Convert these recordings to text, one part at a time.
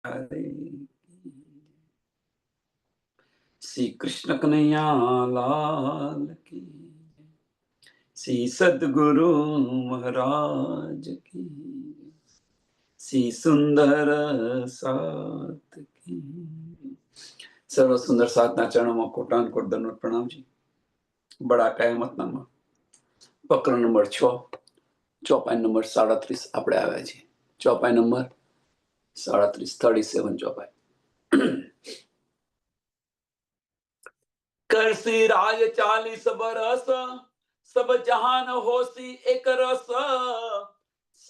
हरे श्री कृष्ण कन्हैया लाल की, श्री सद्गुरु महाराज की, श्री सुंदर साथ की। सर्व सुंदर साधना चरणों में कोटान कोट दंडवत प्रणाम जी। बड़ा कयामतनामा પ્રકરણ નંબર 6 ચોપાઈ નંબર 37 આપણે આવ્યા છીએ। ચોપાઈ નંબર 37 ચોપાઈ। करसी राज 40 बरस, सब जहान होसी एक रस,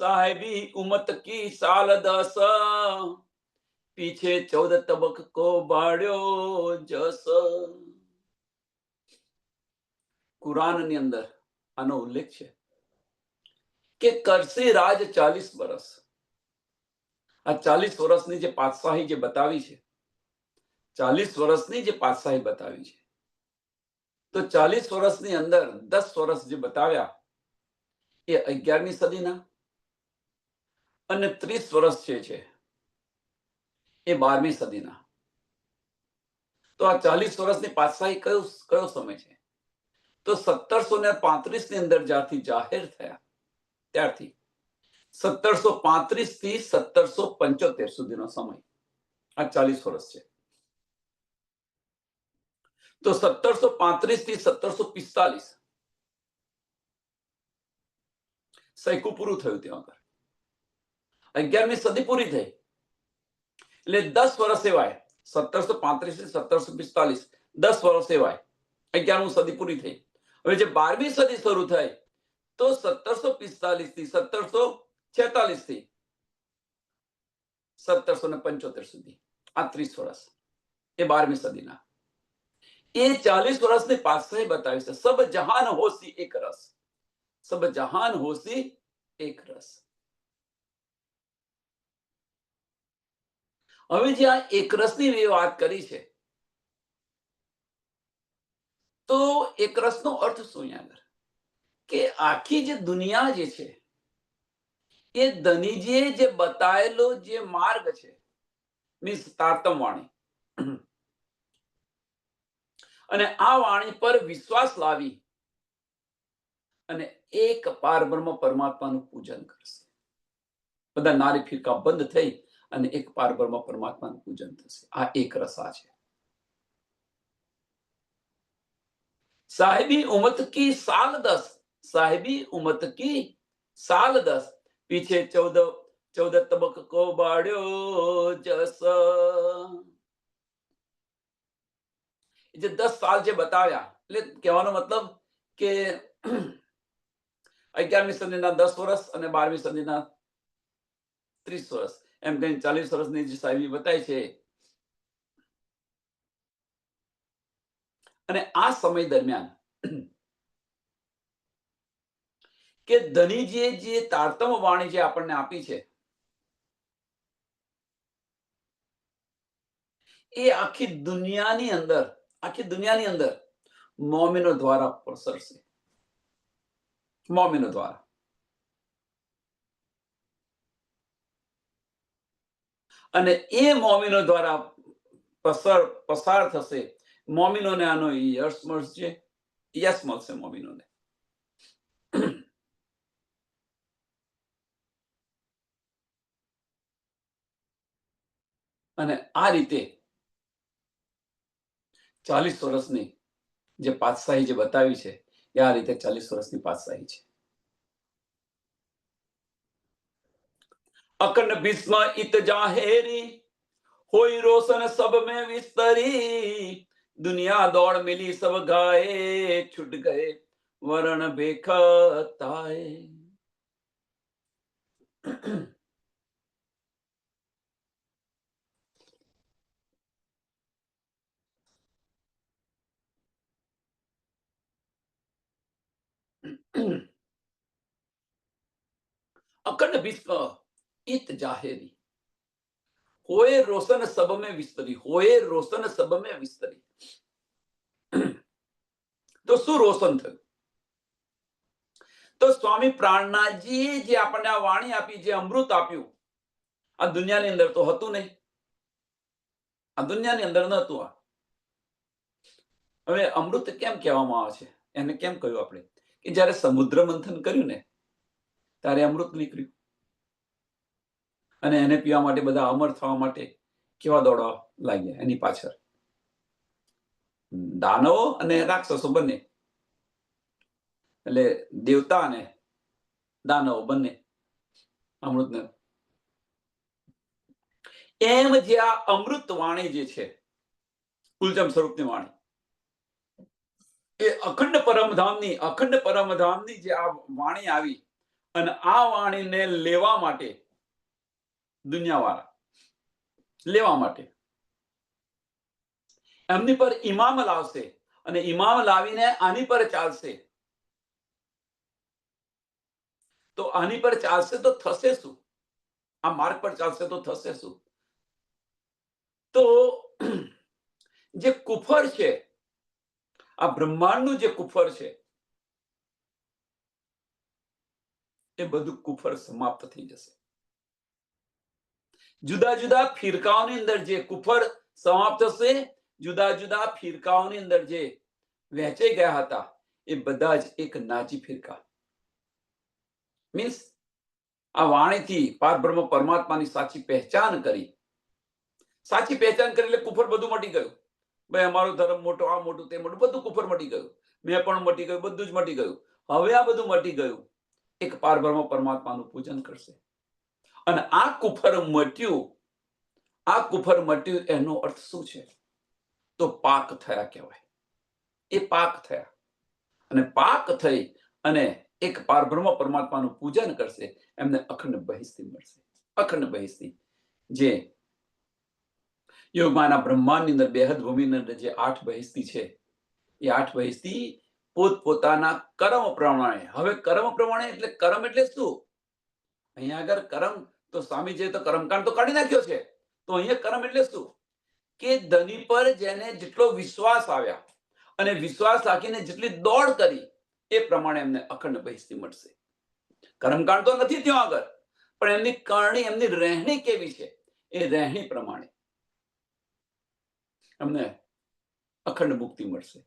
साहेबी उमत की साल 10, पीछे 14 तबक को बाड़्यो जस। कुरान ની અંદર આનો ઉલ્લેખ છે કે કરસી રાજ 40 વર્ષ। આ 40 વર્ષની જે પાતશાહી જે બતાવી છે, 40 વર્ષની જે પાતશાહી બતાવી છે, તો 40 વર્ષની અંદર 10 વર્ષ જે બતાવ્યા એ 11મી સદીના અને 30 વર્ષ જે છે એ 12મી સદીના। તો આ 40 વર્ષની પાતશાહી કયો સમય છે? તો 1735 ની અંદર જ્યારથી જાહેર થયા ત્યારથી 1735 થી 1775 સુધીનો સમય આ 40 વર્ષ છે। તો 1735 થી 1745 સૈકું પૂરું થયું, ત્યાં આગળ 11મી સદી પૂરી થઈ, એટલે 10 વર્ષ સેવાય। 1735 થી 1745 10 વર્ષ સેવાય, 11મી સદી પૂરી થઈ। હવે જે 12મી સદી શરૂ થઈ તો 1745 થી 1746 થી 1775 સુધી આ 30 વર્ષ એ 12મી સદીના। એ 40 વર્ષની પાતશાહી બતાવી છે। સબ જહાન હોસી એક રસ, સબ જહાન હોસી એક રસ। હવે જે આ એક રસની વાત કરી છે, તો એક રસનો અર્થ શું અહીંયા? કે આખી જે દુનિયા જે છે એ ધનીજીએ જે બતાવેલો જે માર્ગ છે, મીન્સ તારતમ વાણી, અને આ વાણી પર વિશ્વાસ લાવી અને એક પારબ્રહ્મ પરમાત્માનું પૂજન કરશે। બધા નારી ફિરકા બંધ થઈ અને એક પારબ્રહ્મ પરમાત્માનું પૂજન થશે। આ એક રસા છે। साहिबी उमत की साल 10, साहिबी उमत की साल 10, पीछे 14 तबक को बाड़्यो जस। જે 10 સાલ જે બતાવ્યા, એટલે કહેવાનો મતલબ કે 11મી સદીના 10 વર્ષ અને 12મી સદીના 30 વર્ષ, એમ કઈ 40 વર્ષની જે સાહેબી બતાવી છે। અને આ સમય દરમિયાન કે ધનીજીએ જે તારતમ વાણી જે આપણને આપી છે, એ આખી દુનિયાની અંદર મોમિનો દ્વારા પ્રસરશે, મોમિનો દ્વારા। અને એ મોમિનો દ્વારા પસાર થશે। મોમિનોને આનો યશ મળશે, યશ મળશે મોમિનોને। અને આ રીતે 40 વર્ષની જે પાતશાહી જે બતાવી છે, એ આ રીતે 40 વર્ષની પાતશાહી છે। અખંડ ભીષ્મ ઇત જાહેરી, होई रोशन सब में विस्तरी, दुनिया दौड़ मिली सब गाए, छुट गए वरण बेखताए। अखंड भीष्म इत जाहेरी, होए रोशन सब में विस्तरी, होए रोशन सब में विस्तरी। तो શું રોશન થયું? તો સ્વામી પ્રાણનાથજીએ જે આપણને આ વાણી આપી, જે અમૃત આપ્યું, આ દુનિયાની અંદર તો હતું નહીં। આ દુનિયાની અંદર નહોતું. આ હવે અમૃત કેમ કહેવામાં આવે છે? એને કેમ કહ્યું આપણે કે જ્યારે સમુદ્ર મંથન કર્યું ને ત્યારે અમૃત નીકળ્યું, અને એને પીવા માટે બધા અમર થવા માટે કેવા દોડવા લાગ્યા એની પાછળ. દાનવો અને રાક્ષસો બંને, એટલે દેવતા અને દાનવો બંને અમૃતને. એમ જે આ અમૃત વાણી જે છે, કુલચમ સ્વરૂપની વાણી, એ અખંડ પરમધામની જે આ વાણી આવી, અને આ વાણીને લેવા માટે દુનિયાવાળા લેવા માટે એમની પર ઇમામ લાવશે, અને ઇમામ લાવીને આની પર ચાલશે. તો આની પર ચાલશે તો થશે શું? આ માર્ગ પર ચાલશે તો થશે શું? તો જે કુફર છે, આ બ્રહ્માંડનું જે કુફર છે, એ બધું કુફર સમાપ્ત થઈ જશે. જુદા જુદા ફિરકાઓની અંદર જે કુફર સમાપ્ત થશે, જુદા જુદા ફિરકાઓની અંદર જે વહેંચાઈ ગયા હતા, એ બધા જ એક નાજી ફિરકા. મીન્સ આ વાણીથી પારબ્રહ્મ પરમાત્માની સાચી પહેચાન કરી. સાચી પહેચાન કરી એટલે કુફર બધું મટી ગયું. ભાઈ અમારો ધર્મ મોટો, આ મોટું, તે મોટું, બધું કુફર મટી ગયું. મેં પણ મટી ગયું, બધું જ મટી ગયું. હવે આ બધું મટી ગયું. એક પારબ્રહ્મ પરમાત્માનું પૂજન કરશે. અને આ કુફર મટ્યું એનો અર્થ શું છે? તો પાક થયા કહેવાય. એ પાક થયા, અને પાક થઈ અને એક પારબ્રહ્મ પરમાત્માનું પૂજન કરશે, એમને અખંડ બહિસ્તી મળશે. અખંડ બહિસ્તી, જે યોગમાના બ્રહ્માંડની અંદર બેહદ ભૂમિની અંદર જે 8 બહિસ્તી છે, એ 8 બહિસ્તી પોતપોતાના કર્મ પ્રમાણે. હવે કર્મ પ્રમાણે એટલે કર્મ એટલે શું? અહીંયા આગળ કર્મ તો સ્વામીજીએ તો કર્મકાંડ તો કાઢી નાખ્યો છે. તો અહીંયા કર્મ એટલે શું? કે ધની પર જેને જેટલો વિશ્વાસ આવ્યા અને વિશ્વાસ રાખીને જેટલી દોડ કરી, એ પ્રમાણે એમને અખંડ બહિસ્તી મળશે. કર્મકાંડ તો નથી ત્યાં આગળ, પણ એમની કરણી, એમની રહેણી કેવી છે, એ રહેણી પ્રમાણે અમને અખંડ મુક્તિ મળશે.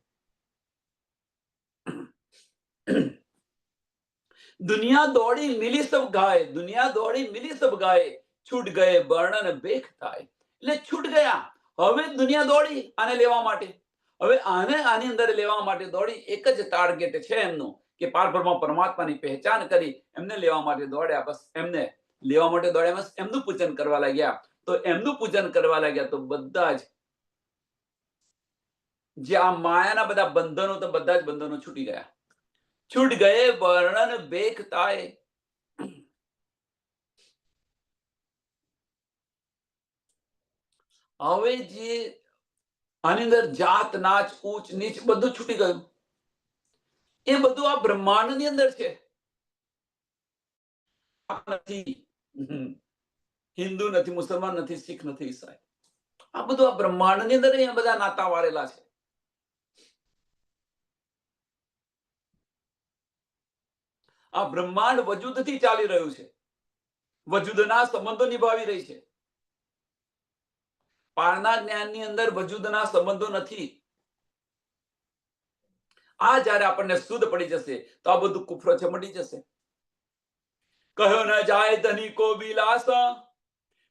દુનિયા દોડી મિલી સબ ગાય, દુનિયા દોડી મિલી સબ ગાય, છૂટ ગયે વર્ણન બેખ થાય. એટલે છૂટ ગયા. હવે દુનિયા દોડી આને લેવા માટે. હવે આની અંદર લેવા માટે દોડી. એક જ ટાર્ગેટ છે એમનું, કે પારબ્રહ્મ પરમાત્માની પહેચાન કરી એમને લેવા માટે દોડ્યા. બસ એમને લેવા માટે દોડ્યા, બસ એમનું પૂજન કરવા લાગ્યા. તો એમનું પૂજન કરવા લાગ્યા તો બધા જ જે આ માયાના બધા બંધનો, તો બધા જ બંધનો છૂટી ગયા. છૂટ ગયે વર્ણન બેખ થાય. હવે જે આની અંદર જાત નાચ, ઊંચ નીચ બધું છૂટી ગયું. એ બધું આ બ્રહ્માંડની અંદર છે. નથી હિન્દુ, નથી મુસલમાન, નથી શીખ, નથી ઈસાઈ. આ બધું આ બ્રહ્માંડની અંદર અહીંયા બધા નાતા વાળેલા છે. આ બ્રહ્માંડ વજૂદથી ચાલી રહ્યું છે. વજૂદના સંબંધો નિભાવી રહી છે. પારના જ્ઞાનની અંદર વજૂદના સંબંધો નથી. આ જ્યારે આપણને શુદ્ધ પડી જશે તો આ બધું કુફર છે, મટી જશે. કહ્યો ન જાય ધની કો વિલાસ,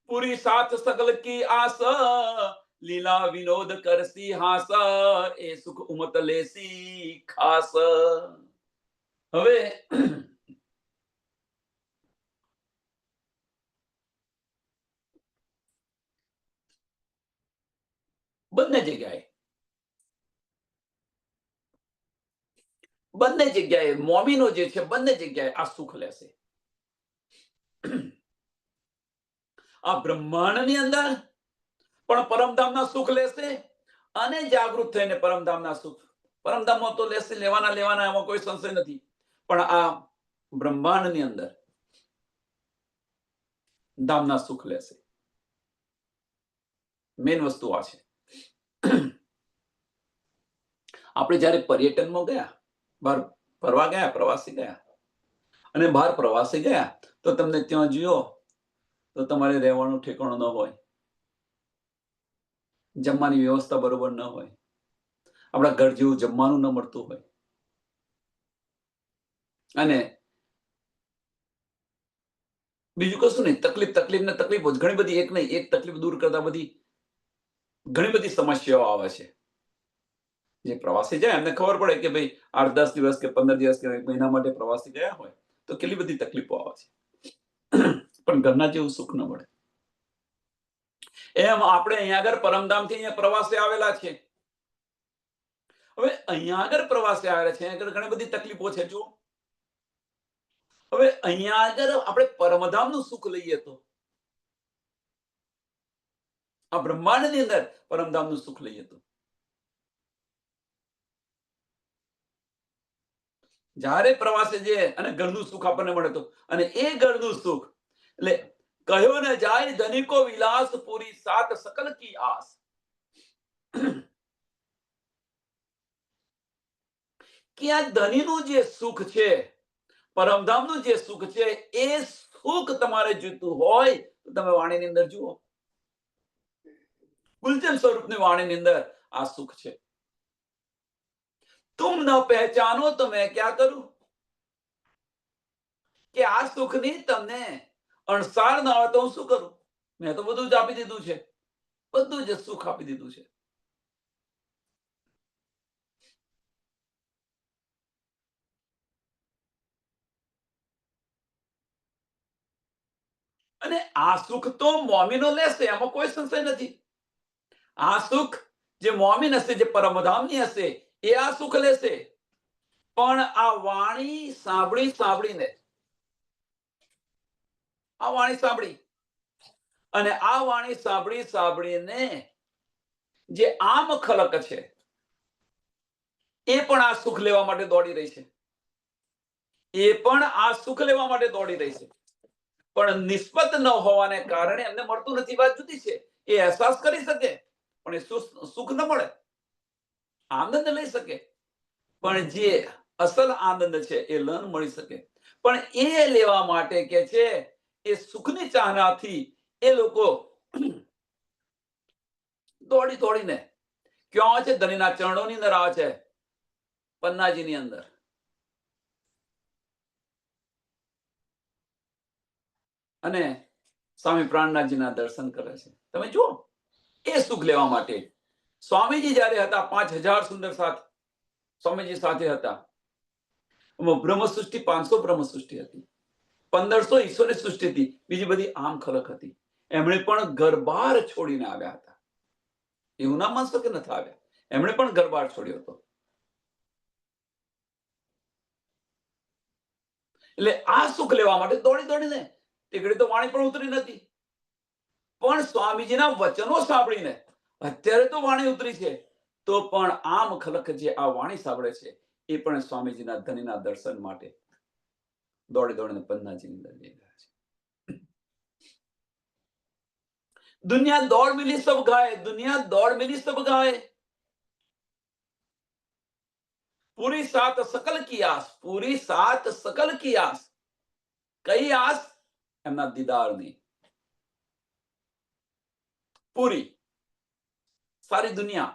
પૂરી સાથ સકલ કી આસ, લીલા વિનોદ કરસી હાસ, એ સુખ ઉમત લેસી ખાસ. હવે બંને જગ્યાએ મોમીનો જે છે, બંને જગ્યાએ આ સુખ લેશે. આ બ્રહ્માંડની અંદર પણ પરમધામના સુખ લેશે, અને જાગૃત થઈને પરમધામના સુખ, પરમધામમાં તો લેશે, લેવાના, એમાં કોઈ સંશય નથી. પણ આ બ્રહ્માંડની અંદર ધામના સુખ લેશે. મેન વસ્તુ આ છે. આપણે જયારે પર્યટનમાં ગયા, બહાર ફરવા ગયા, પ્રવાસી ગયા, અને બહાર પ્રવાસી ગયા તો તમને ત્યાં જુઓ તો તમારે રહેવાનું ઠેકાણું ન હોય. જમવાની વ્યવસ્થા બરોબર ન હોય, આપણા ઘર જેવું જમવાનું ન મળતું હોય, અને બીજું કશું નહીં, તકલીફ ને તકલીફો જ ઘણી બધી, એક નહીં, એક તકલીફ દૂર કરતા બધી ઘણી બધી સમસ્યાઓ આવે છે. જે પ્રવાસી જાય એમને ખબર પડે કે ભાઈ 8-10 દિવસ કે 15 દિવસ કે 1 મહિના માટે પ્રવાસી ગયા હોય તો કેટલી બધી તકલીફો આવે છે. પણ ઘરના જેવું સુખ ન મળે. એમ આપણે અહીંયા આગળ પરમધામથી અહીંયા પ્રવાસે આવેલા છે. હવે અહીંયા આગળ પ્રવાસે આવેલા છે, આગળ ઘણી બધી તકલીફો છે. જો હવે અહીંયા આગળ આપણે પરમધામનું સુખ લઈએ તો, આ બ્રહ્માંડની અંદર પરમધામનું સુખ લઈએ તો, જ્યારે પ્રવાસે જઈએ અને ઘરનું સુખ આપણને મળે તો, અને એ ઘરનું સુખ એટલે કહ્યો ને જાય ધનિકો વિલાસ પૂરી સાત સકલ કી આસ. કે આ ધનીનું જે સુખ છે, પરમધામનું જે સુખ છે, એ સુખ તમારે જોઈતું હોય તો તમે વાણીની અંદર જુઓ. ગુલચંદ સ્વરૂપની વાણીની અંદર આ સુખ છે. તુમ ન પહેચાનો તો મેં ક્યાં કરું, કે આ સુખની તમને અણસાર ના આવે તો હું શું કરું? મેં તો બધું જ આપી દીધું છે, બધું જ સુખ આપી દીધું છે. અને આ સુખ તો મોમીનો લેશે, એમાં કોઈ સંશય નથી. આ સુખ જે મોમીન હશે, જે પરમધામની હશે, એ આ સુખ લેશે. પણ આ વાણી સાંભળીને, આ વાણી સાંભળી અને આ વાણી સાંભળીને જે આમ ખલક છે, એ પણ આ સુખ લેવા માટે દોડી રહી છે. એ પણ આ સુખ લેવા માટે દોડી રહી છે, પણ નિસ્બત ન હોવાને કારણે એમને મળતું નથી. વાત જુદી છે. એ અહેસાસ કરી શકે પણ એ સુખ ન મળે. આનંદ લઈ શકે પણ જે અસલ આનંદ છે એ ન મળી શકે. પણ એ લેવા માટે કે છે એ સુખની ચાહનાથી એ લોકો દોડીને ક્યાં છે? ધણીના ચરણોની અંદર આવે છે, પન્નાજીની અંદર. અને સ્વામી પ્રાણનાથજીના દર્શન કરે છે. તમે જુઓ, એ સુખ લેવા માટે સ્વામીજી જયારે હતા, 5000 સુંદર સાથ સ્વામીજી સાથે હતા. બ્રહ્મ સૃષ્ટિ 500 બ્રહ્મ સૃષ્ટિ હતી, 1500 ઈશ્વરની સૃષ્ટિ હતી, બીજી બધી આમ ખલક હતી. એમણે પણ ઘર-બાર છોડીને આવ્યા હતા. એવું ના માનશો કે નથી આવ્યા, એમણે પણ ઘર-બાર છોડ્યો હતો. એટલે આ સુખ લેવા માટે દોડીને તે ઘડી તો વાણી પણ ઉતરી નથી, પણ સ્વામીજીના વચનો સાંભળીને અત્યારે તો વાણી ઉતરી છે, તો પણ આમ ખલક જે આ વાણી સાંભળે છે એ પણ સ્વામીજીના ધણીના દર્શન માટે દોડીને પન્નાજીની અંદર જઈ રહ્યા છે. દુનિયા દોડ મિલી સબ ગાય, દુનિયા દોડ મિલી સબ ગાય, પૂરી સાત સકલ કી આસ, પૂરી સાત સકલ કી આસ. કઈ આસ? એમના દીદારની. પૂરી સારી દુનિયા.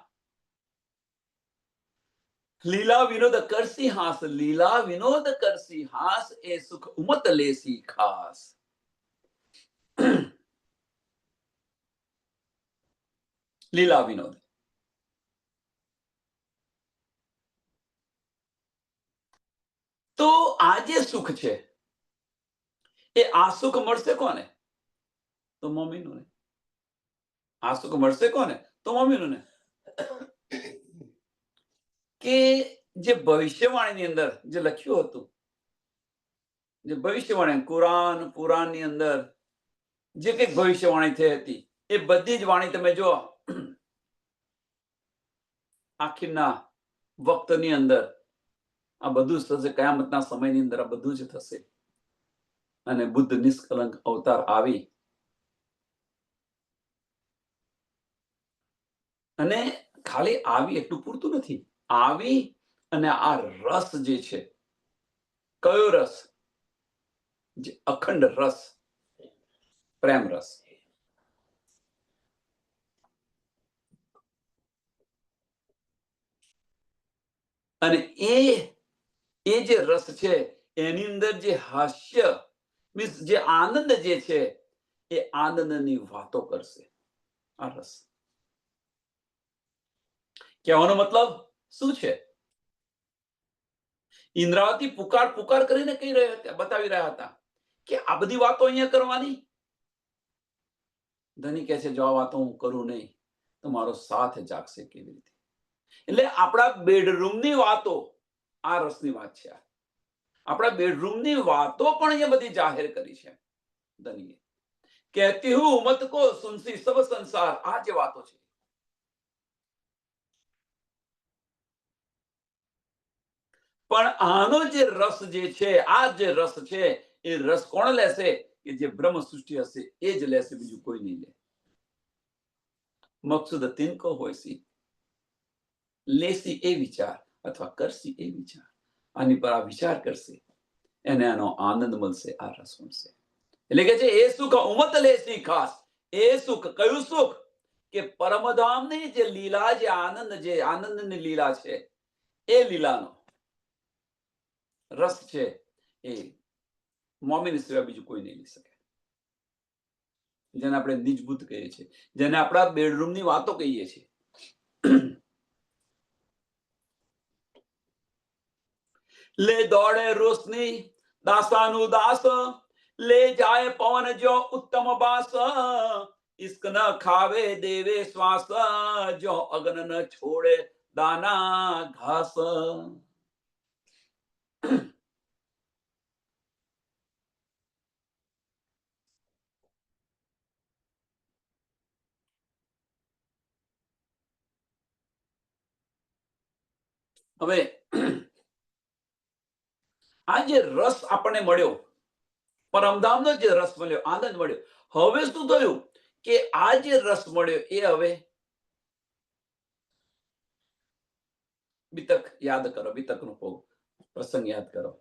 લીલા વિનોદ કરસી હાસ, લીલા વિનોદ કરસી હાસ, એ સુખ ઉમત લેસી ખાસ. લીલા વિનોદ. તો આ જે સુખ છે એ આ સુખ મળશે કોને? તો મોમીનું ને. આ સુખ મળશે કોને? તો મોમીનું ને. કે જે ભવિષ્યવાણીની અંદર જે લખ્યું હતું, જે ભવિષ્યવાણી કુરાન પુરાણની અંદર જે કંઈક ભવિષ્યવાણી થઈ હતી, એ બધી જ વાણી તમે જો આખીરના વક્તની અંદર આ બધું જ થશે. કયામતના સમયની અંદર આ બધું જ થશે. અને બુદ્ધ નિષ્કલંક અવતાર આવી અને ખાલી આવી એટલું પૂરતું નથી. આવી અને આ રસ જે છે, કયો રસ? જે અખંડ રસ, પ્રેમ રસ. અને એ જે રસ છે એની અંદર જે હાસ્ય મીન્સ જે આનંદ જે છે એ આનંદની વાતો કરશે આ રસ. કહેવાનો મતલબ શું છે? ઇન્દ્રાવતી પુકાર પુકાર કરીને કહી રહ્યા હતા, બતાવી રહ્યા હતા કે આ બધી વાતો અહીંયા કરવાની. ધની કહે છે જો આ વાતો હું કરું નહીં તો મારો સાથ જાગશે કેવી રીતે? એટલે આપણા બેડરૂમની વાતો આ રસની વાત છે. આપણા બેડરૂમની વાતો પણ અહીંયા બધી જાહેર કરી છે ધનીએ. કહેતી હું મત કો સુનસી સબ સંસાર, આ જે વાતો છે. પણ આનો જે રસ જે છે, આ જે રસ છે એ રસ કોણ લેશે? કે જે બ્રહ્મ સૃષ્ટિ હશે એ જ લેશે, બીજું કોઈ નહીં લે. મકસૂદ તિનકો હોયસી, લેસી એ વિચાર અથવા કરસી એ વિચાર, આની પર આ વિચાર કરશે એને આનો આનંદ મળશે, આ રસ મળશે. એટલે કે છે એ સુખ ઉમત લેસી ખાસ. એ સુખ કયું સુખ? કે પરમધામની જે લીલા, જે આનંદની લીલા છે એ લીલાનો રસ છે એ મોમીન સિવાય બીજું કોઈ નહીં લઈ શકે. જેને આપણે નિજબુદ્ધ કહીએ છીએ, જેને આપણા બેડરૂમની વાતો કહીએ છીએ. લે દોડે રોશની દાસાનું દાસ, લે જાય પવન જો ઉત્તમ બાસ, ઇશ્ક ન ખાવે દેવે શ્વાસ, જો અગ્ન ન છોડે દાના ઘાસ. હવે આ જે રસ આપણને મળ્યો, પરમધામનો જે રસ મળ્યો, આનંદ મળ્યો, હવે શું થયું કે આ જે રસ મળ્યો એ હવે બીતક યાદ કરો, બીતકનો પ્રસંગ યાદ કરો.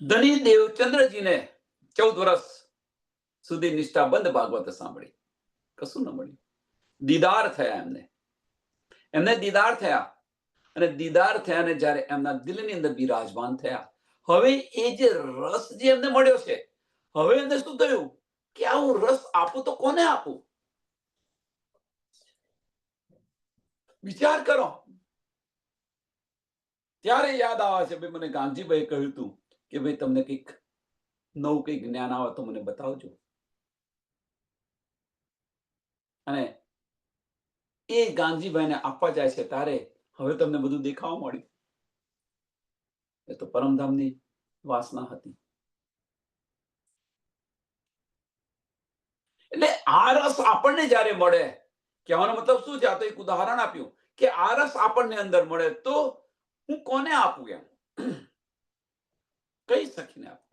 ધની દેવચંદ્રજીને 14 વર્ષ સુધી નિષ્ઠાબંધ ભાગવત સાંભળી, કશું ન મળ્યું. દીદાર થયા એમને દીદાર થયા, અને દીદાર થયા ને જ્યારે એમના દિલની અંદર બિરાજમાન થયા, હવે એ જે રસ જે એમને મળ્યો છે, હવે એમને શું થયું કે આ હું રસ આપું તો કોને આપું? વિચાર કરો. ત્યારે યાદ આવે છે ભાઈ મને ગાંધીભાઈ કહ્યું હતું કે ભાઈ તમને કંઈક નવું કંઈક જ્ઞાન આવે તો મને બતાવજો. અને એ ગાંધીભાઈને આપવા જાય છે ત્યારે હવે તમને બધું દેખાવા મળ્યું. એ તો પરમધામની વાસના હતી. એટલે આ રસ આપણને જ્યારે મળે, કહેવાનો મતલબ શું છે? આ તો એક ઉદાહરણ આપ્યું કે આ રસ આપણને અંદર મળે તો હું કોને આપું? એમ કઈ સખીને આપું?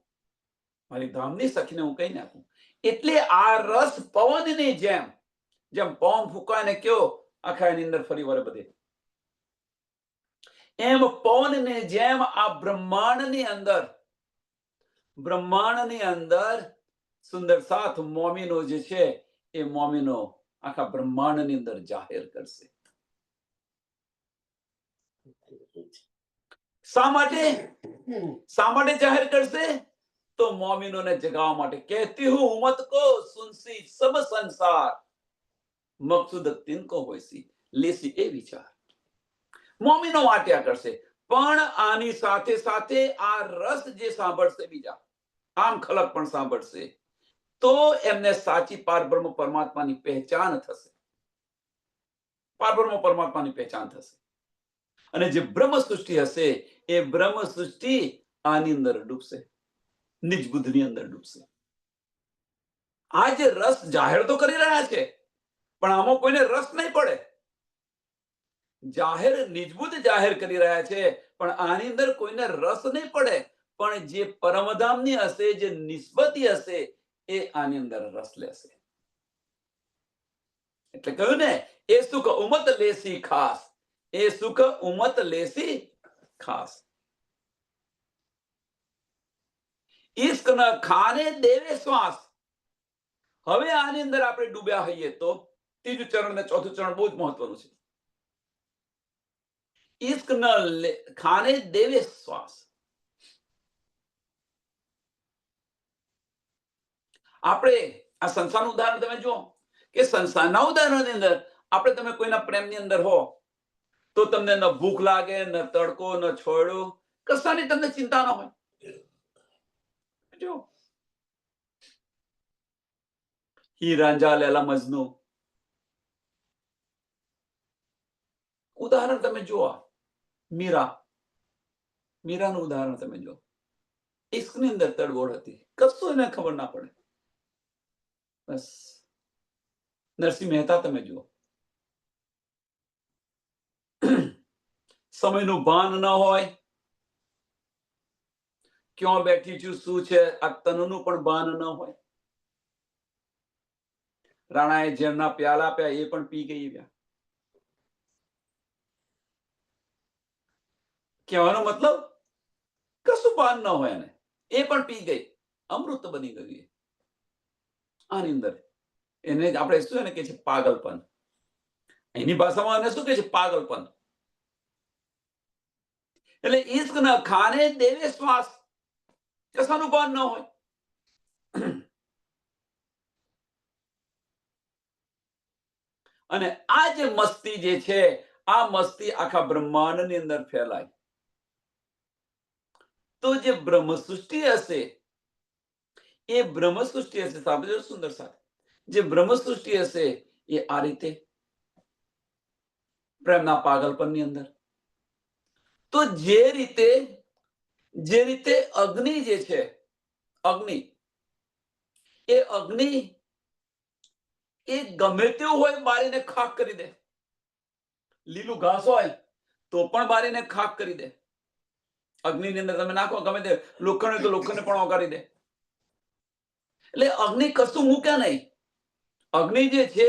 મારી ધામની સખીને હું કઈને આપું? એટલે આ રસ પવનની જેમ પવન ફૂંકાય ને કયો આખા એની અંદર ફરી વળે બધે, એમ પવનને જેમ આ બ્રહ્માંડની અંદર સુંદર સાથ મોમીનો જે છે એ મોમીનો આખા બ્રહ્માંડની અંદર જાહેર કરશે. શા માટે જાહેર કરશે? તો મોમીનોને જગાવવા માટે. કહેતી હું ઉમત કો સુનસી સબ સંસાર, મકસૂદ તિનકો હોયસી, લેસી એ વિચાર. મોમીનો વાટ્યા કરશે, પણ આની સાથે સાથે આ રસ જે સાંભળશે બીજા, આમ ખલક પણ સાંભળશે તો એમને સાચી પારબ્રહ્મ પરમાત્માની પહેચાન થશે. પારબ્રહ્મ પરમાત્માની પહેચાન થશે. અને જે બ્રહ્મ સૃષ્ટિ હશે એ બ્રહ્મ સૃષ્ટિ આની અંદર ડૂબશે, નિજ બુદ્ધની અંદર ડૂબશે. આ જે રસ જાહેર તો કરી રહ્યા છે પણ આમાં કોઈને રસ નહીં પડે. જાહેર નિજબુદ્ધ જાહેર કરી રહ્યા છે પણ આની અંદર કોઈને રસ નહીં પડે. પણ જે પરમધામની હશે, જે નિસ્બતી હશે એ આની અંદર રસ લેશે. એટલે કહ્યું ને એ સુખ ઉમત લેસી ખાસ, એ સુખ ઉમત લેસી ખાસ. ઇશ્ક ન ખાને દેવે શ્વાસ. હવે આની અંદર આપણે ડૂબ્યા હોઈએ તો ત્રીજું ચરણ ને ચોથું ચરણ બહુ જ મહત્વનું છે. इश्क न खाने देवे श्वास। આપણે આ સંસારનું ઉદાહરણ તમે જુઓ કે સંસારના ઉદાહરણની અંદર આપણે તમે કોઈના પ્રેમની અંદર હો તો તમને ન ભૂખ લાગે, ન તડકો, ન છોડો, કશાની તમને ચિંતા ન હોય. જો હીર રાંઝા, લેલા મજનુ ઉદાહરણ તમે જુઓ. મીરાનું ઉદાહરણ તમે જુઓ. ઇશ્કની અંદર તડબોળ હતી, કશું એને ખબર ના પડે. બસ નરસિંહ મહેતા તમે જુઓ, સમયનું ભાન ન હોય, ક્યાં બેઠી છું, શું છે, આ તનનું પણ ભાન ન હોય. રાણાએ જેમના પ્યાલા આપ્યા એ પણ પી ગઈ ગયા. કહેવાનો મતલબ કશું ભાન ન હોય એને, એ પણ પી ગઈ, અમૃત બની ગયું. આની અંદર એને આપણે શું એને કહે છે પાગલપન. એની ભાષામાં એને શું કહે છે પાગલપન. એટલે ઈશ્ક ન ખાને દેવે શ્વાસ, કશાનું ભાન ન હોય. અને આ જે મસ્તી જે છે, આ મસ્તી આખા બ્રહ્માંડની અંદર ફેલાય. તો જે બ્રહ્મ સૃષ્ટિ હશે, એ બ્રહ્મ સૃષ્ટિ હશે, સાંભળજો સુંદર સાથે, જે બ્રહ્મ સૃષ્ટિ હશે એ આ રીતે પ્રેમના પાગલપનની અંદર. તો જે રીતે અગ્નિ જે છે, અગ્નિ એ ગમે તેવું હોય બારીને ખાક કરી દે. લીલું ઘાસ હોય તો પણ બારીને ખાક કરી દે. અગ્નિની અંદર તમે નાખો ગમે તે લોખંડ તો લોખંડને પણ ઓગાળી દે. એટલે અગ્નિ કશું મૂકે નહીં. અગ્નિ જે છે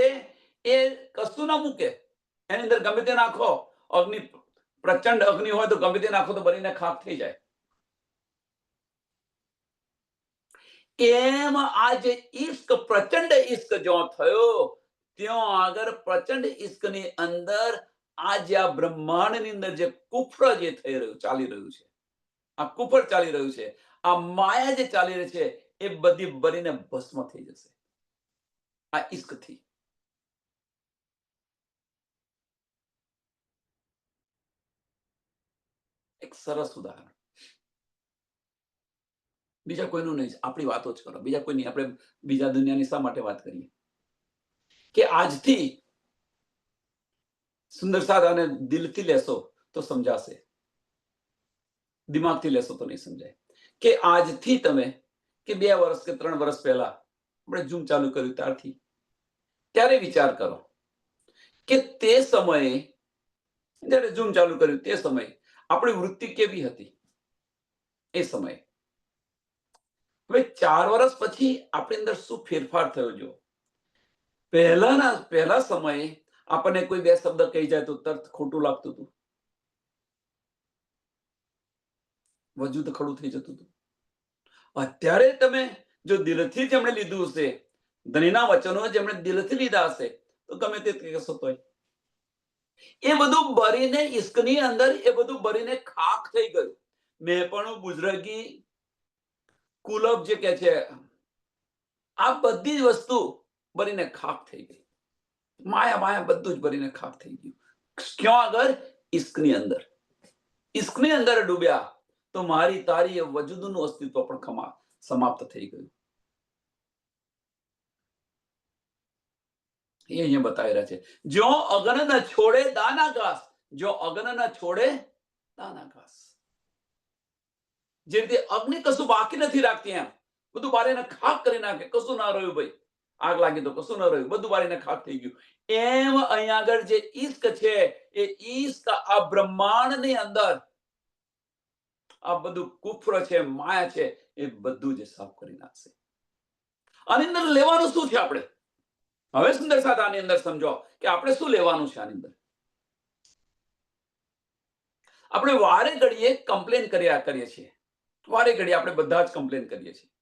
એ કશું ના મૂકે. એની અંદર ગમે તે નાખો, અગ્નિ પ્રચંડ અગ્નિ હોય તો ગમે તે નાખો તો બળીને ખાક થઈ જાય. એમ આ જે ઈશ્ક, પ્રચંડ ઈશ્ક જો થયો, ત્યાં આગળ પ્રચંડ ઈશ્કની અંદર આ જે આ બ્રહ્માંડની અંદર જે કુફર જે થઈ રહ્યું, ચાલી રહ્યું છે, આ કુફર ચાલી રહ્યું છે, આ માયા જે ચાલી રહી છે, એ બધી બળીને ભસ્મ થઈ જશે આ ઈશ્કથી. એક સરસ ઉદાહરણ. બીજા કોઈનું નહીં, આપણી વાતો જ કરો, બીજા કોઈની. આપણે બીજા દુનિયાની શા માટે વાત કરીએ? કે આજથી સુંદર સારા અને દિલથી લેશો તો સમજાશે, દિમાગથી લેશો તો નહીં સમજાય. કે આજથી તમે કે 2 વર્ષ કે 3 વર્ષ પહેલા આપણે ઝૂમ ચાલુ કર્યું ત્યારથી ત્યારે વિચાર કરો કે તે સમયે જ્યારે ઝૂમ ચાલુ કર્યું તે સમયે આપણી વૃત્તિ કેવી હતી એ સમયે. હવે 4 વર્ષ પછી આપણી અંદર શું ફેરફાર થયો? જો પહેલા સમયે આપણને કોઈ 2 શબ્દ કહી જાય તો તરત ખોટું લાગતું હતું, વજૂદ ખડું થઈ જતું હતું. અત્યારે તમે જો દિલથી જેમણે લીધું હશે, ધણીના વચનો જેમણે દિલથી લીધા હશે, તો ગમે તે કહેશો તોય એ બધું બરીને ઈશ્કની અંદર એ બધું બરીને ખાક થઈ ગયું. મેં પણ બુઝરગી, કુલબ જે કે છે, આ બધી જ વસ્તુ બરીને ખાક થઈ ગઈ. માયા બધું જ બરીને ખાક થઈ ગયું. ક્યાં આગળ? ઈશ્કની અંદર. ઈશ્કની અંદર ડૂબ્યા તો મારી તારી વજૂદનું અસ્તિત્વ પણ સમાપ્ત થઈ ગયું. એ અહીંયા બતાવી રહ્યા છે. જો અગન ન છોડે દાના ઘાસ, જો અગન ન છોડે દાના ઘાસ. જે રીતે અગ્નિ કશું બાકી નથી રાખતી, એમ બધું બારીને ખાક કરી નાખે, કશું ના રહ્યું ભાઈ. આગ લાગી તો કશું ના રહ્યું, બધું બારીને ખાક થઈ ગયું. એમ અહીંયા આગળ જે ઈશ્ક છે, એ ઈશ્ક આ બ્રહ્માંડની અંદર આ બધું કુફર છે, માયા છે, એ બધું જ સાફ કરી નાખશે. આની અંદર લેવાનું શું છે? આપણે હવે સુંદર સાથે આની અંદર સમજો કે આપણે શું લેવાનું છે. આની અંદર આપણે વારે ઘડીએ કમ્પ્લેન કરીએ છીએ. વારે ઘડીએ આપણે બધા જ કમ્પ્લેન કરીએ છીએ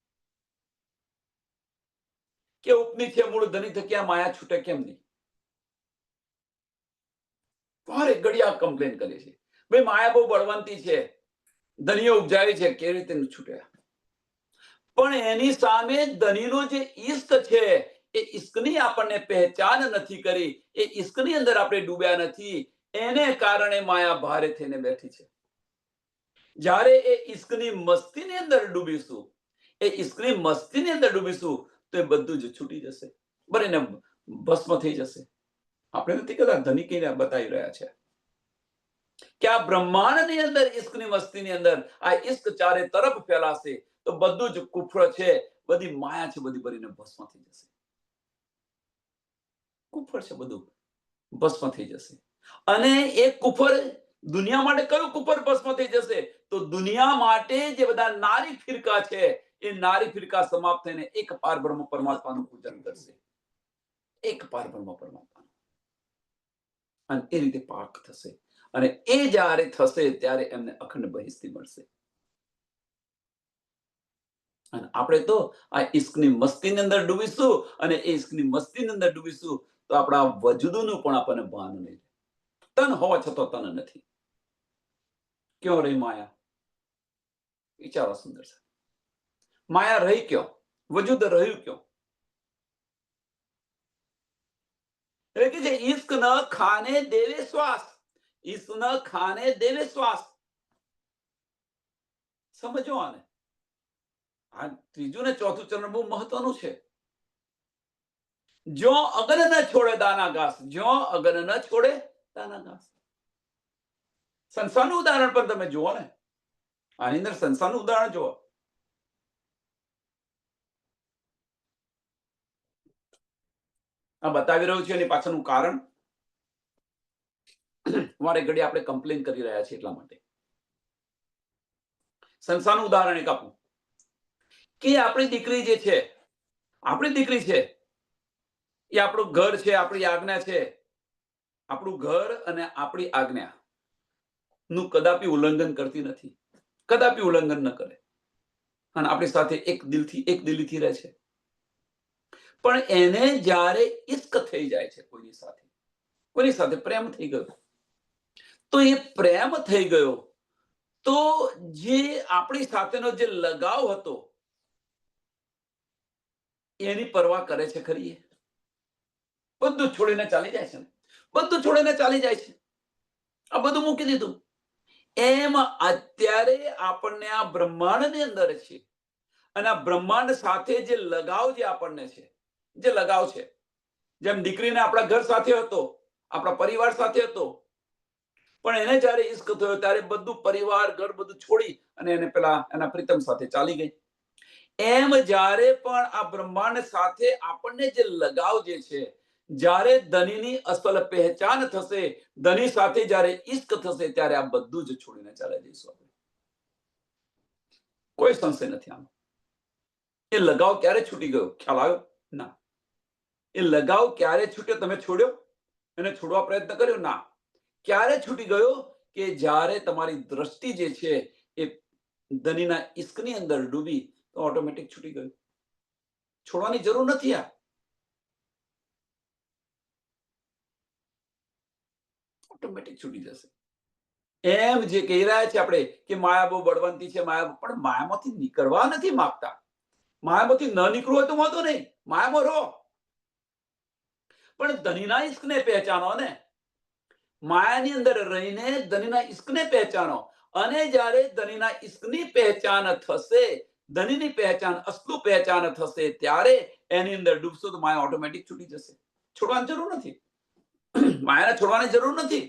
કે ઉપની છે મૂળ ધની થક્યા માયા છૂટે કેમ નહીં. વારે ઘડી આ કમ્પ્લેન કરીએ છીએ. ભાઈ માયા બહુ બળવંતી છે, ધનીઓ ઉપજાવી છે, કેવી રીતે છૂટ્યા? પણ એની સામે ધનીનો જે ઈશ્ક છે, એ ઈશ્કની આપણને પહેચાન નથી કરી, એ ઈશ્કની અંદર આપણે ડૂબ્યા નથી, એને કારણે માયા ભારે થઈને બેઠી છે. જ્યારે એ ઈશ્કની મસ્તીની અંદર ડૂબીશું, એ ઈશ્કની મસ્તીની અંદર ડૂબીશું, તો એ બધું જ છૂટી જશે, બરીને ભસ્મ થઈ જશે. આપણે નથી કહેતા, ધની કહીને બતાવી રહ્યા છે કે આ બ્રહ્માંડની અંદર ઈશ્કની મસ્તીની અંદર આ ઈશ્ક ચારે તરફ ફેલાશે, તો બધું જ કુફર છે, બધી માયા છે, બધી બરીને ભસ્મ થઈ જશે. કુફર છે, બધું ભસ્મ થઈ જશે. અને એ કુફર દુનિયા માટે કયું કુફર ભસ્મ થઈ જશે? તો દુનિયા માટે જે બધા નારી ફિરકા છે, એ નારી ફિરકા સમાપ્ત થઈને એક પારબ્રહ્મ પરમાત્માનું પૂજન કરશે, એક પારબ્રહ્મ પરમાત્માનું, અને એ રીતે પાક થશે. અને એ જ્યારે થશે ત્યારે એમને અખંડ બહિષ્ઠી મળશે. અને આપણે તો આ ઈશ્કની મસ્તીની અંદર ડૂબીશું, અને એ ઈશ્કની મસ્તીની અંદર ડૂબીશું તો આપણા વજૂદનું પણ આપણને ભાન નહીં. તન હોવા છતાં તન નથી. ક્યાં રહી માયા? વિચારો સુંદર છે. માયા રહી ક્યાં? વજૂદ રહ્યું ક્યાં? એટલે કે જે ઈશ્ક ન ખાને દેવે શ્વાસ, ઈશ્ક ન ખાને દેવે શ્વાસ. સમજો આને. આ ત્રીજું ને ચોથું ચરણ બહુ મહત્વનું છે. જો અગન ન છોડે દાના ઘાસ, જો અગન ન છોડે દાના ઘાસ. સંસારનું ઉદાહરણ પણ તમે જુઓ ને, આની અંદર સંસારનું ઉદાહરણ જુઓ. આ બતાવી રહ્યું છે એની પાછળનું કારણ વારે ઘડી આપણે કમ્પ્લેન કરી રહ્યા છીએ એટલા માટે. સંસારનું ઉદાહરણ એક આપું કે આપણી દીકરી જે છે, આપણી દીકરી છે, એ આપણું ઘર છે, આપણી આજ્ઞા છે. આપણું ઘર અને આપણી આજ્ઞા નું કદાપી ઉલ્લંઘન કરતી નથી, કદાપી ઉલ્લંઘન ન કરે, અને આપણી સાથે એક દિલીથી રહે છે. પણ એને જ્યારે ઈશ્ક થઈ જાય છે કોઈની સાથે પ્રેમ થઈ ગયો, તો એ પ્રેમ થઈ ગયો તો જે આપણી સાથેનો જે લગાવ હતો એની પરવા કરે છે ખરી? બધું છોડીને ચાલી જાય છે, બધું છોડીને ચાલી જાય છે, આ બધું મૂકી દીધું. એમ અત્યારે આપણને આ બ્રહ્માંડની અંદર છે, અને આ બ્રહ્માંડ સાથે જે લગાવ જે આપણને છે, જે લગાવ છે, જેમ દીકરીને આપણા ઘર સાથે હતો, આપણા પરિવાર સાથે હતો, પણ એને જ્યારે ઈશ્ક થયો ત્યારે બધું પરિવાર ઘર બધું છોડી અને એને પેલા એના પ્રીતમ સાથે ચાલી ગઈ. એમ જ્યારે પણ આ બ્રહ્માંડ સાથે આપણને જે લગાવ જે છે, જ્યારે ધનીની અસલ પહેચાન થશે, ધની સાથે જ્યારે ઈશ્ક થશે, ત્યારે આ બધું જ છોડીને ચાલી જઈશું. કોઈ સંશય નથી આમાં. એ લગાવ ક્યારે છૂટી ગયો? ખ્યાલ આવ્યો? ના. એ લગાવ ક્યારે છૂટ્યો? તમે છોડ્યો? એને છોડવા પ્રયત્ન કર્યો? ના. ક્યારે છૂટી ગયો? કે જ્યારે તમારી દ્રષ્ટિ જે છે એ ધનીના ઈશ્કની અંદર ડૂબી, તો ઓટોમેટિક છૂટી ગયું. છોડવાની જરૂર નથી. આ ઓટોમેટિક છૂટી જશે. એમ જે કહી રહ્યા છે આપણે કે માયા બહુ બળવંતી છે, માયા, પણ માયામાંથી નીકળવા નથી માંગતા. માયામાંથી ન નીકળવું હોય તો વાંધો નહીં, માયામાં રહો, પણ ધનીના ઈશ્કને પહેચાનો ને. માયાની અંદર રહીને ધનીના ઈશ્કને પહેચાનો, અને જ્યારે ધનીના ઈશ્કની પહેચાન થશે, ધનીની પહેચાન, અસલું પહેચાન થશે, ત્યારે એની અંદર ડૂબશો તો માયા ઓટોમેટિક છૂટી જશે. છોડવાની જરૂર નથી, માયાને છોડવાની જરૂર નથી.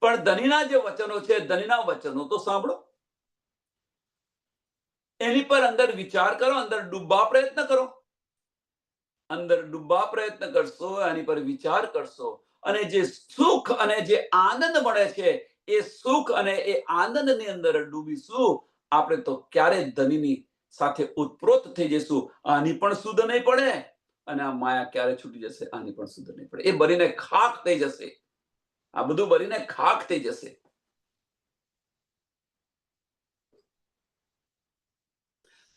પણ ધનીના જે વચનો છે, ધનીના વચનો તો સાંભળો, એની પર અંદર વિચાર કરો, અંદર ડૂબવા પ્રયત્ન કરો. અંદર ડૂબવા પ્રયત્ન કરશો, એની પર વિચાર કરશો, અને જે સુખ અને જે આનંદ મળે છે, એ સુખ અને એ આનંદની અંદર ડૂબીશું. આપણે તો ક્યારે ધનીની સાથે ઉતપ્રોત થઈ જઈશું. આની પણ સુધ નહીં પડે, અને આ માયા ક્યારે છૂટી જશે, આની પણ સુધ નહીં પડે. એ બરીને ખાક થઈ જશે. આ બધું બરીને ખાક થઈ જશે.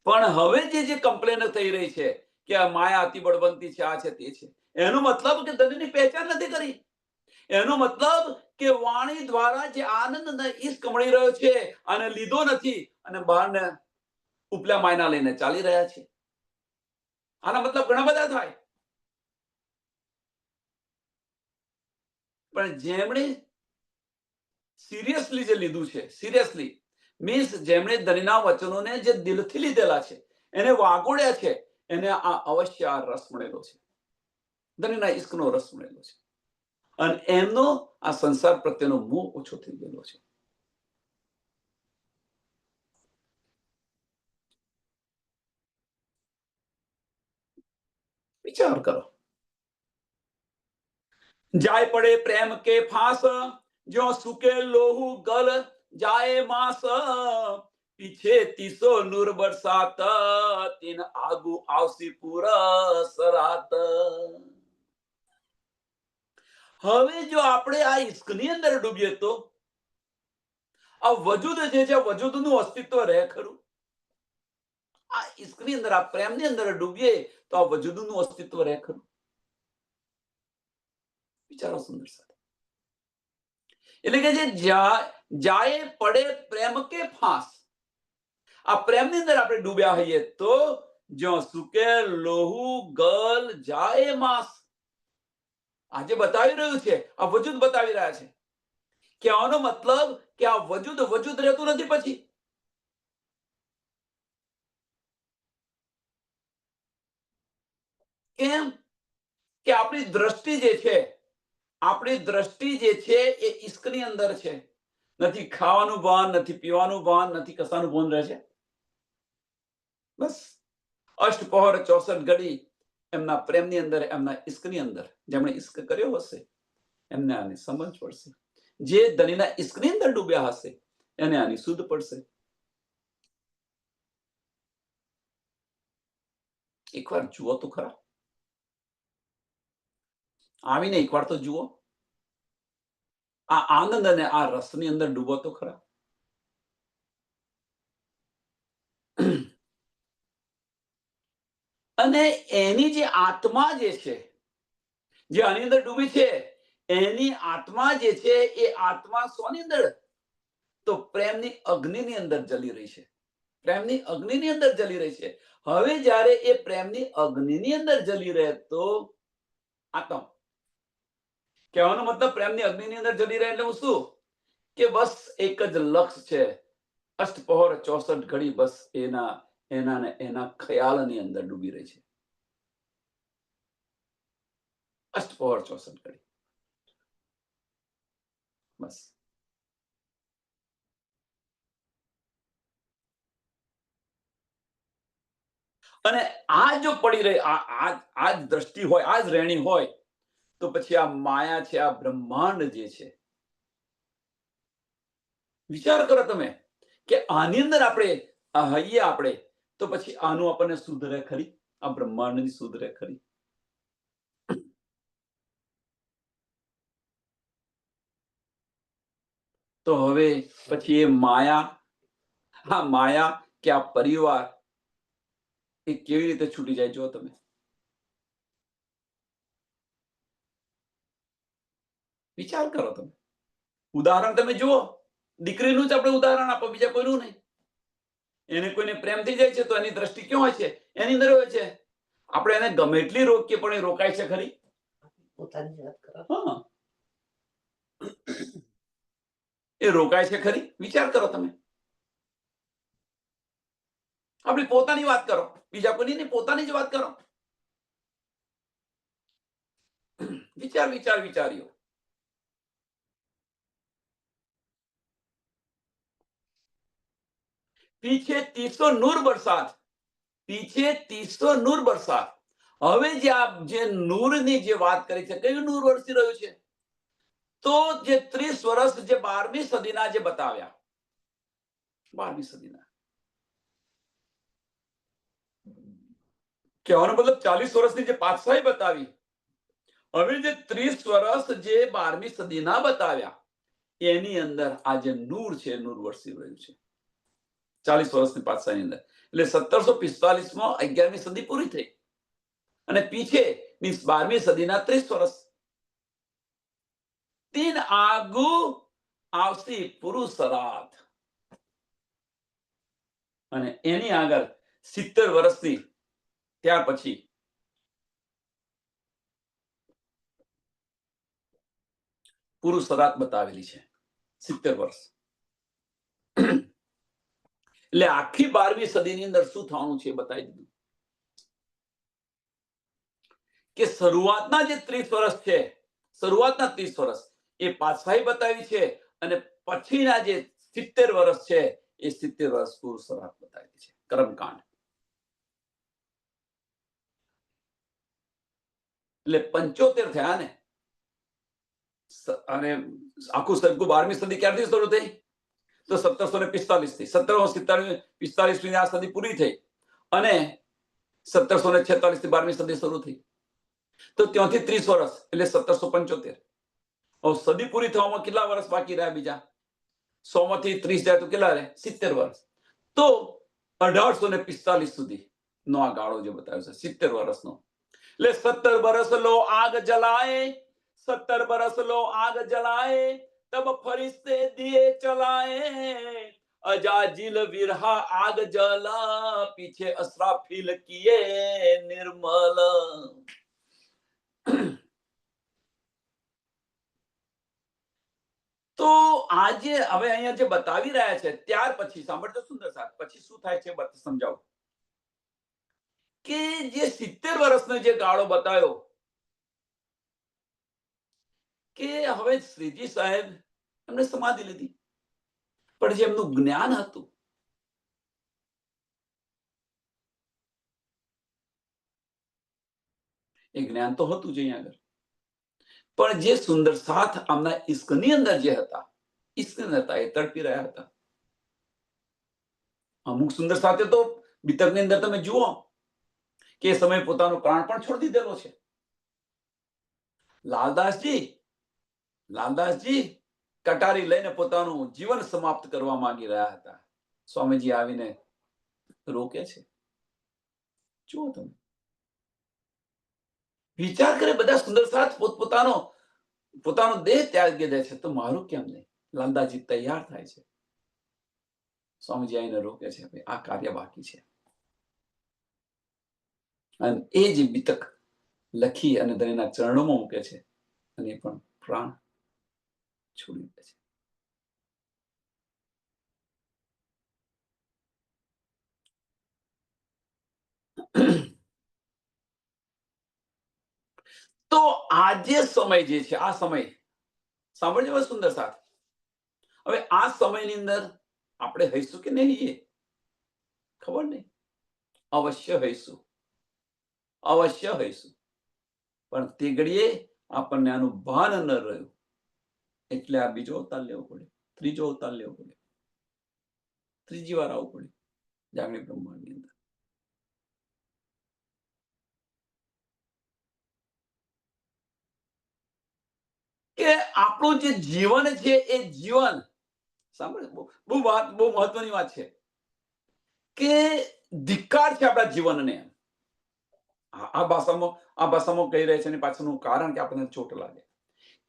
પણ હવે જે કમ્પ્લેન થઈ રહી છે કે આ માયા અતિ બળવંતી છે, આ છે, તે છે, એનો મતલબ કે ધનની પહેચાન નથી કરી. એનો મતલબ કે વાણી દ્વારા જે આનંદ ને ઈશ્ક મળી રહ્યો છે અને લીધો નથી અને બહારને ઉપલા માયના લઈને ચાલી રહ્યા છે. આના મતલબ ઘણા બધા થાય. પણ જેમણે સિરિયસલી જે લીધું છે, સિરિયસલી મીન્સ જેમણે ધનીના વચનોને જે દિલથી લીધેલા છે, એને વાગોડ્યા છે, એને આ અવશ્ય આ રસ મળેલો છે. ધનીના ઈશ્કનો રસ મળેલો છે. અને એમનો આ સંસાર પ્રત્યેનો મોહ ઓછો થઈ ગયેલો છે. વિચાર કરો. જાય પડે પ્રેમ કે ફાંસ, જો સુકે લોહુ ગલ જાય માસ, પીછે તીસો નૂર બરસાત, તીન આગુ આવસી પૂરસ રાત. હવે જો આપણે આ ઈશ્કની અંદર ડૂબીએ તો આ વજૂદ જે છે, વજૂદનું અસ્તિત્વ રહે ખરું? આ ઈશ્કની અંદર, આ પ્રેમની અંદર ડૂબીએ તો આ વજૂદનું અસ્તિત્વ રહે ખરું? વિચારો સુંદર સાથે. એટલે કે જે જાય પડે પ્રેમ કે ફાંસ, આ પ્રેમની અંદર આપણે ડૂબ્યા હોઈએ તો જો સુકે લોહુ ગલ જાય માસ. આજે બતાવી રહ્યું છે, આ વજૂદ બતાવી રહ્યા છે. કહેવાનો મતલબ કે આ વજૂદ રહેતું નથી પછી. કેમ કે આપણી દ્રષ્ટિ જે છે, આપણી દ્રષ્ટિ જે છે એ ઈશ્કની અંદર છે. નથી ખાવાનું ભાન, નથી પીવાનું ભાન, નથી કશાનું ભાન રહે છે. બસ અષ્ટપહોર 64 ઘડી એમના પ્રેમની અંદર, એમના ઈશ્કની અંદર જેમણે ઈશ્ક કર્યો હશે એમને આની સમજ પડશે. જે ધનીના ઈશ્કની અંદર ડૂબ્યા હશે એને આની સુધ પડશે. એકવાર જુઓ તો ખરા, આવીને એકવાર તો જુઓ, આ આનંદ અને આ રસની અંદર ડૂબો તો ખરા. અને એની જે આત્મા જે છે, જે આની અંદર ડૂબી છે, એની આત્મા જે છે એ આત્મા શોની અંદર? તો પ્રેમની અગ્નિની અંદર જલી રહી છે. પ્રેમની અગ્નિની અંદર જલી રહી છે. હવે જ્યારે એ પ્રેમની અગ્નિની અંદર જલી રહે તો આત્મ, કહેવાનો મતલબ પ્રેમની અગ્નિની અંદર જલી રહે એટલે શું? કે બસ એક જ લક્ષ્ય છે, અષ્ટપહોર 64 ઘડી બસ એના ખ્યાલની અંદર ડૂબી રહી છે. અષ્ટપહોર 64 ઘડી બસ. અને આ જો પડી રહી, આ જ દ્રષ્ટિ હોય, આ જ રેણી હોય તો પછી આ માયા છે, આ બ્રહ્માંડ જે છે, વિચાર કરો તમે કે આની અંદર આપણે હૈયે આપણે તો પછી આનું આપણને સુધરે ખરી? આ બ્રહ્માંડની સુધરે ખરી? તો હવે પછી એ માયા, આ માયા કે આ પરિવાર એ કેવી રીતે છૂટી જાય? જો તમે વિચાર કરો. તમે ઉદાહરણ તમે જુઓ, દીકરીનું જ આપણે ઉદાહરણ આપો, બીજા કોઈનું નહીં. એને કોઈને પ્રેમ થઈ જાય છે તો એની દ્રષ્ટિ ક્યાં હોય છે? એની અંદર હોય છે. આપણે એને ગમે એટલી રોકીએ પણ એ રોકાય છે ખરી? પોતાની વાત કરો. હા, એ રોકાય છે ખરી? વિચાર કરો તમે. આપણી પોતાની વાત કરો, બીજા કોઈની નહીં, પોતાની જ વાત કરો. વિચાર્યો. પીછે 300 નૂર બરસાત, પીછે 300 નૂર બરસાત. હવે જે નૂરની જે વાત કરી છે, કયું નૂર વરસી રહ્યું છે? તો જે 30 વર્ષ જે 12મી સદીના જે બતાવ્યા, 12મી સદીના, કહેવાનો મતલબ 40 વર્ષની જે પાતશાહી બતાવી, હવે જે 30 વર્ષ જે 12મી સદીના બતાવ્યા એની અંદર આ જે નૂર છે, નૂર વરસી રહ્યું છે 40 વર્ષની પાતશાહીની અંદર. એટલે 1745માં 11મી સદી પૂરી થઈ અને પીછે મીન્સ 12મી સદીના 30 વર્ષ. તીન આગુ આવશે પુરુષરાત, અને એની આગળ 70 વર્ષની ત્યાર પછી પુરુષરાત બતાવેલી છે. 70 વર્ષ એટલે આખી 12મી સદીની અંદર શું થવાનું છે બતાવી દીધું કે શરૂઆતના જે 30 વર્ષ છે, શરૂઆતના 30 વર્ષ એ પાછાઈ બતાવી છે, અને પછીના જે 70 વર્ષ છે એ 70 વર્ષ પુરુષરાત બતાવી છે. કર્મકાંડ એટલે 75 થયા ને. અને આખું સરખું 12મી સદી ક્યારથી શરૂ થઈ? તો 1745 થી. 1745 આ સદી પૂરી થઈ, અને 1746 થી 12મી સદી શરૂ થઈ. તો ત્યાંથી 30 વર્ષ એટલે 1775. હવે સદી પૂરી થવામાં કેટલા વર્ષ બાકી રહ્યા બીજા? 100 માંથી 30 જાય તો કેટલા રહે? 70 વર્ષ. તો 1845 સુધી નો આ ગાળો જે બતાવ્યો છે 70 વર્ષનો. એટલે 17 બરસ લો આગ જલાए, 17 बरस लो आग जलाए, तब फरिश्ते दिए चलाए, अजाजिल विरहा आग जला, पीछे अस्राफिल किए निर्मल. તો આજે હવે અહીંયા જે બતાવી રહ્યા છે ત્યાર પછી સાંભળજો સુંદર સાથ, પછી શું થાય છે સમજાવું. કે જે 70 વર્ષનો જે ગાળો બતાવ્યો કે હવે શ્રીજી સાહેબ એમને સમાધિ લીધી, પણ જે એમનું જ્ઞાન હતું એ જ્ઞાન તો હતું જ અહીંયા આગળ, પણ જે સુંદર સાથ આમના ઈશ્કની અંદર જે હતા, ઈશ્કની હતા એ તડપી રહ્યા હતા. અમુક સુંદર સાથે તો બીતકની અંદર તમે જુઓ કે એ સમયે પોતાનો પ્રાણ પણ છોડી દીધેલો છે. લાલદાસજી કટારી લઈને પોતાનું જીવન સમાપ્ત કરવા માંગી રહ્યા હતા. સ્વામીજી આવીને રોકે છે. જુઓ તમે, વિચાર કરે બધા સુંદર સાથ પોતાનો દેહ ત્યાગી દે છે, તો મારું કેમ નહીં? લાલદાસજી તૈયાર થાય છે. સ્વામીજી આવીને રોકે છે, આ કાર્ય બાકી છે. અને એ જ બીતક લખી અને ધણીના ચરણોમાં મૂકે છે, અને પણ પ્રાણ છોડી દે છે. તો આજે સમય જે છે, આ સમય સાંભળજો સુંદર સાથ. હવે આ સમયની અંદર આપણે હઈશું કે નહીં ખબર નહીં. અવશ્ય હઈશું, અવશ્ય હઈશું, પણ તે ઘડીએ આપણને આનું ભાન ન રહ્યું એટલે આ બીજો અવતાર લેવો પડે, ત્રીજો અવતાર લેવો પડે, ત્રીજી વાર આવવું પડે જાગણી બ્રહ્માંડની અંદર. કે આપણું જે જીવન છે એ જીવન સાંભળે, બહુ મહત્વની વાત છે કે ધિક્કાર છે આપણા જીવનને. આ ભાષામાં કહી રહે છે, એની પાછળનું કારણ કે આપણને ચોટ લાગે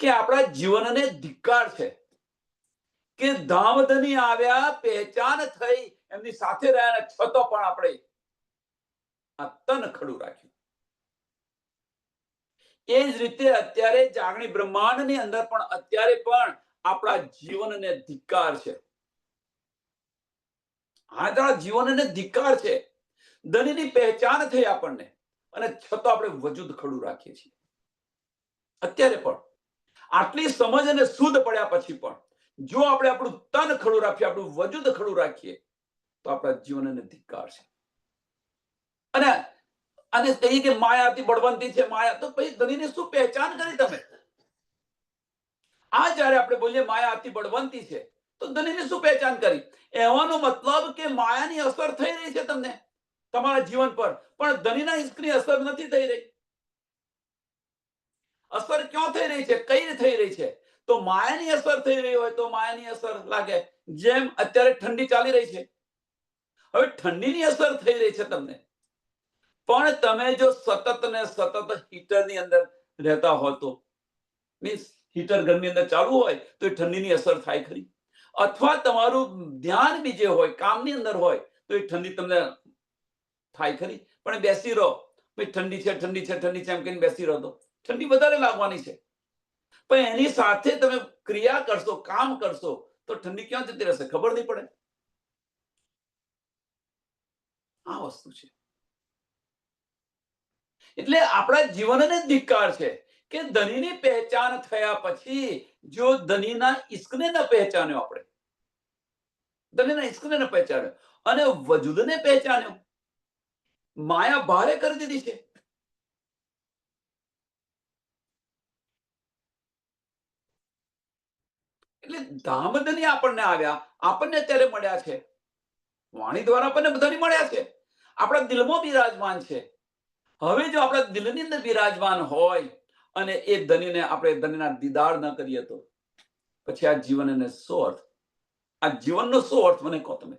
કે આપણા જીવનને ધિક્કાર છે કે ધામધની આવ્યા, પહેચાન થઈ, એમની સાથે રહ્યા છતો પણ આપણે આ તન ખડું રાખ્યું. એ જ રીતે અત્યારે જાગણી બ્રહ્માંડની અંદર પણ અત્યારે પણ આપણા જીવનને ધિક્કાર છે. આપણા જીવનને ધિક્કાર છે. ધનીની પહેચાન થઈ આપણને, અને છતાં આપણે વજૂદ ખડું રાખીએ છીએ. અત્યારે પણ આટલી સમજ અને શુદ્ધ પડ્યા પછી પણ જો આપણે આપણું તન ખડું રાખીએ, આપણું વજૂદ ખડું રાખીએ, તો આપણા જીવનને ધિક્કાર છે. અને કહીએ કે માયાથી બળવંતી છે, માયા, તો પછી ધનીને શું પહેચાન કરી તમે? આ જયારે આપણે બોલીએ માયા અતિ બળવંતી છે, તો ધનીને શું પહેચાન કરી? એવાનો મતલબ કે માયાની અસર થઈ રહી છે તમને તમારા જીવન પર, પણ ધનીના ઈશ્કની અસર નથી થઈ રહી. અસર ક્યાં થઈ રહી છે? કઈ થઈ રહી છે? તો માયાની અસર થઈ રહી હોય તો માયાની અસર લાગે. જેમ અત્યારે ઠંડી ચાલી રહી છે, હવે ઠંડીની અસર થઈ રહી છે તમને, પણ તમે જો સતત ને સતત હીટરની અંદર રહેતા હો તો મીન્સ હીટર ઘરની અંદર ચાલુ હોય તો એ ઠંડીની અસર થાય ખરી. અથવા તમારું ધ્યાન બીજે હોય, કામની અંદર હોય તો એ ઠંડી તમને થાય ખરી. પણ બેસી રહો, ભાઈ ઠંડી છે ઠંડી છે ઠંડી છે એમ કહીને બેસી રહો તો ઠંડી વધારે લાગવાની છે. પણ એની સાથે તમે ક્રિયા કરશો, કામ કરશો તો ઠંડી ક્યાં જતી રહેશે ખબર નહીં પડે. આ વસ્તુ છે. એટલે આપણા જીવનને ધિક્કાર છે કે ધનીની પહેચાન થયા પછી જો ધનીના ઈશ્કને ન પહેચાન્યો, આપણે ધનીના ઈશ્કને ન પહેચાન્યો અને વજૂદને પહેચાન્યો, માયા ભારે કરી દીધી છે. એટલે ધામધની આપણને આવ્યા, આપણને અત્યારે મળ્યા છે, વાણી દ્વારા આપણને બધાની મળ્યા છે, આપણા દિલમાં બિરાજમાન છે. હવે જો આપણા દિલની અંદર બિરાજમાન હોય અને એ ધનીને આપણે ધનીના દીદાર ન કરીએ તો પછી આ જીવન એને શું અર્થ? આ જીવનનો શું અર્થ મને કહો તમે?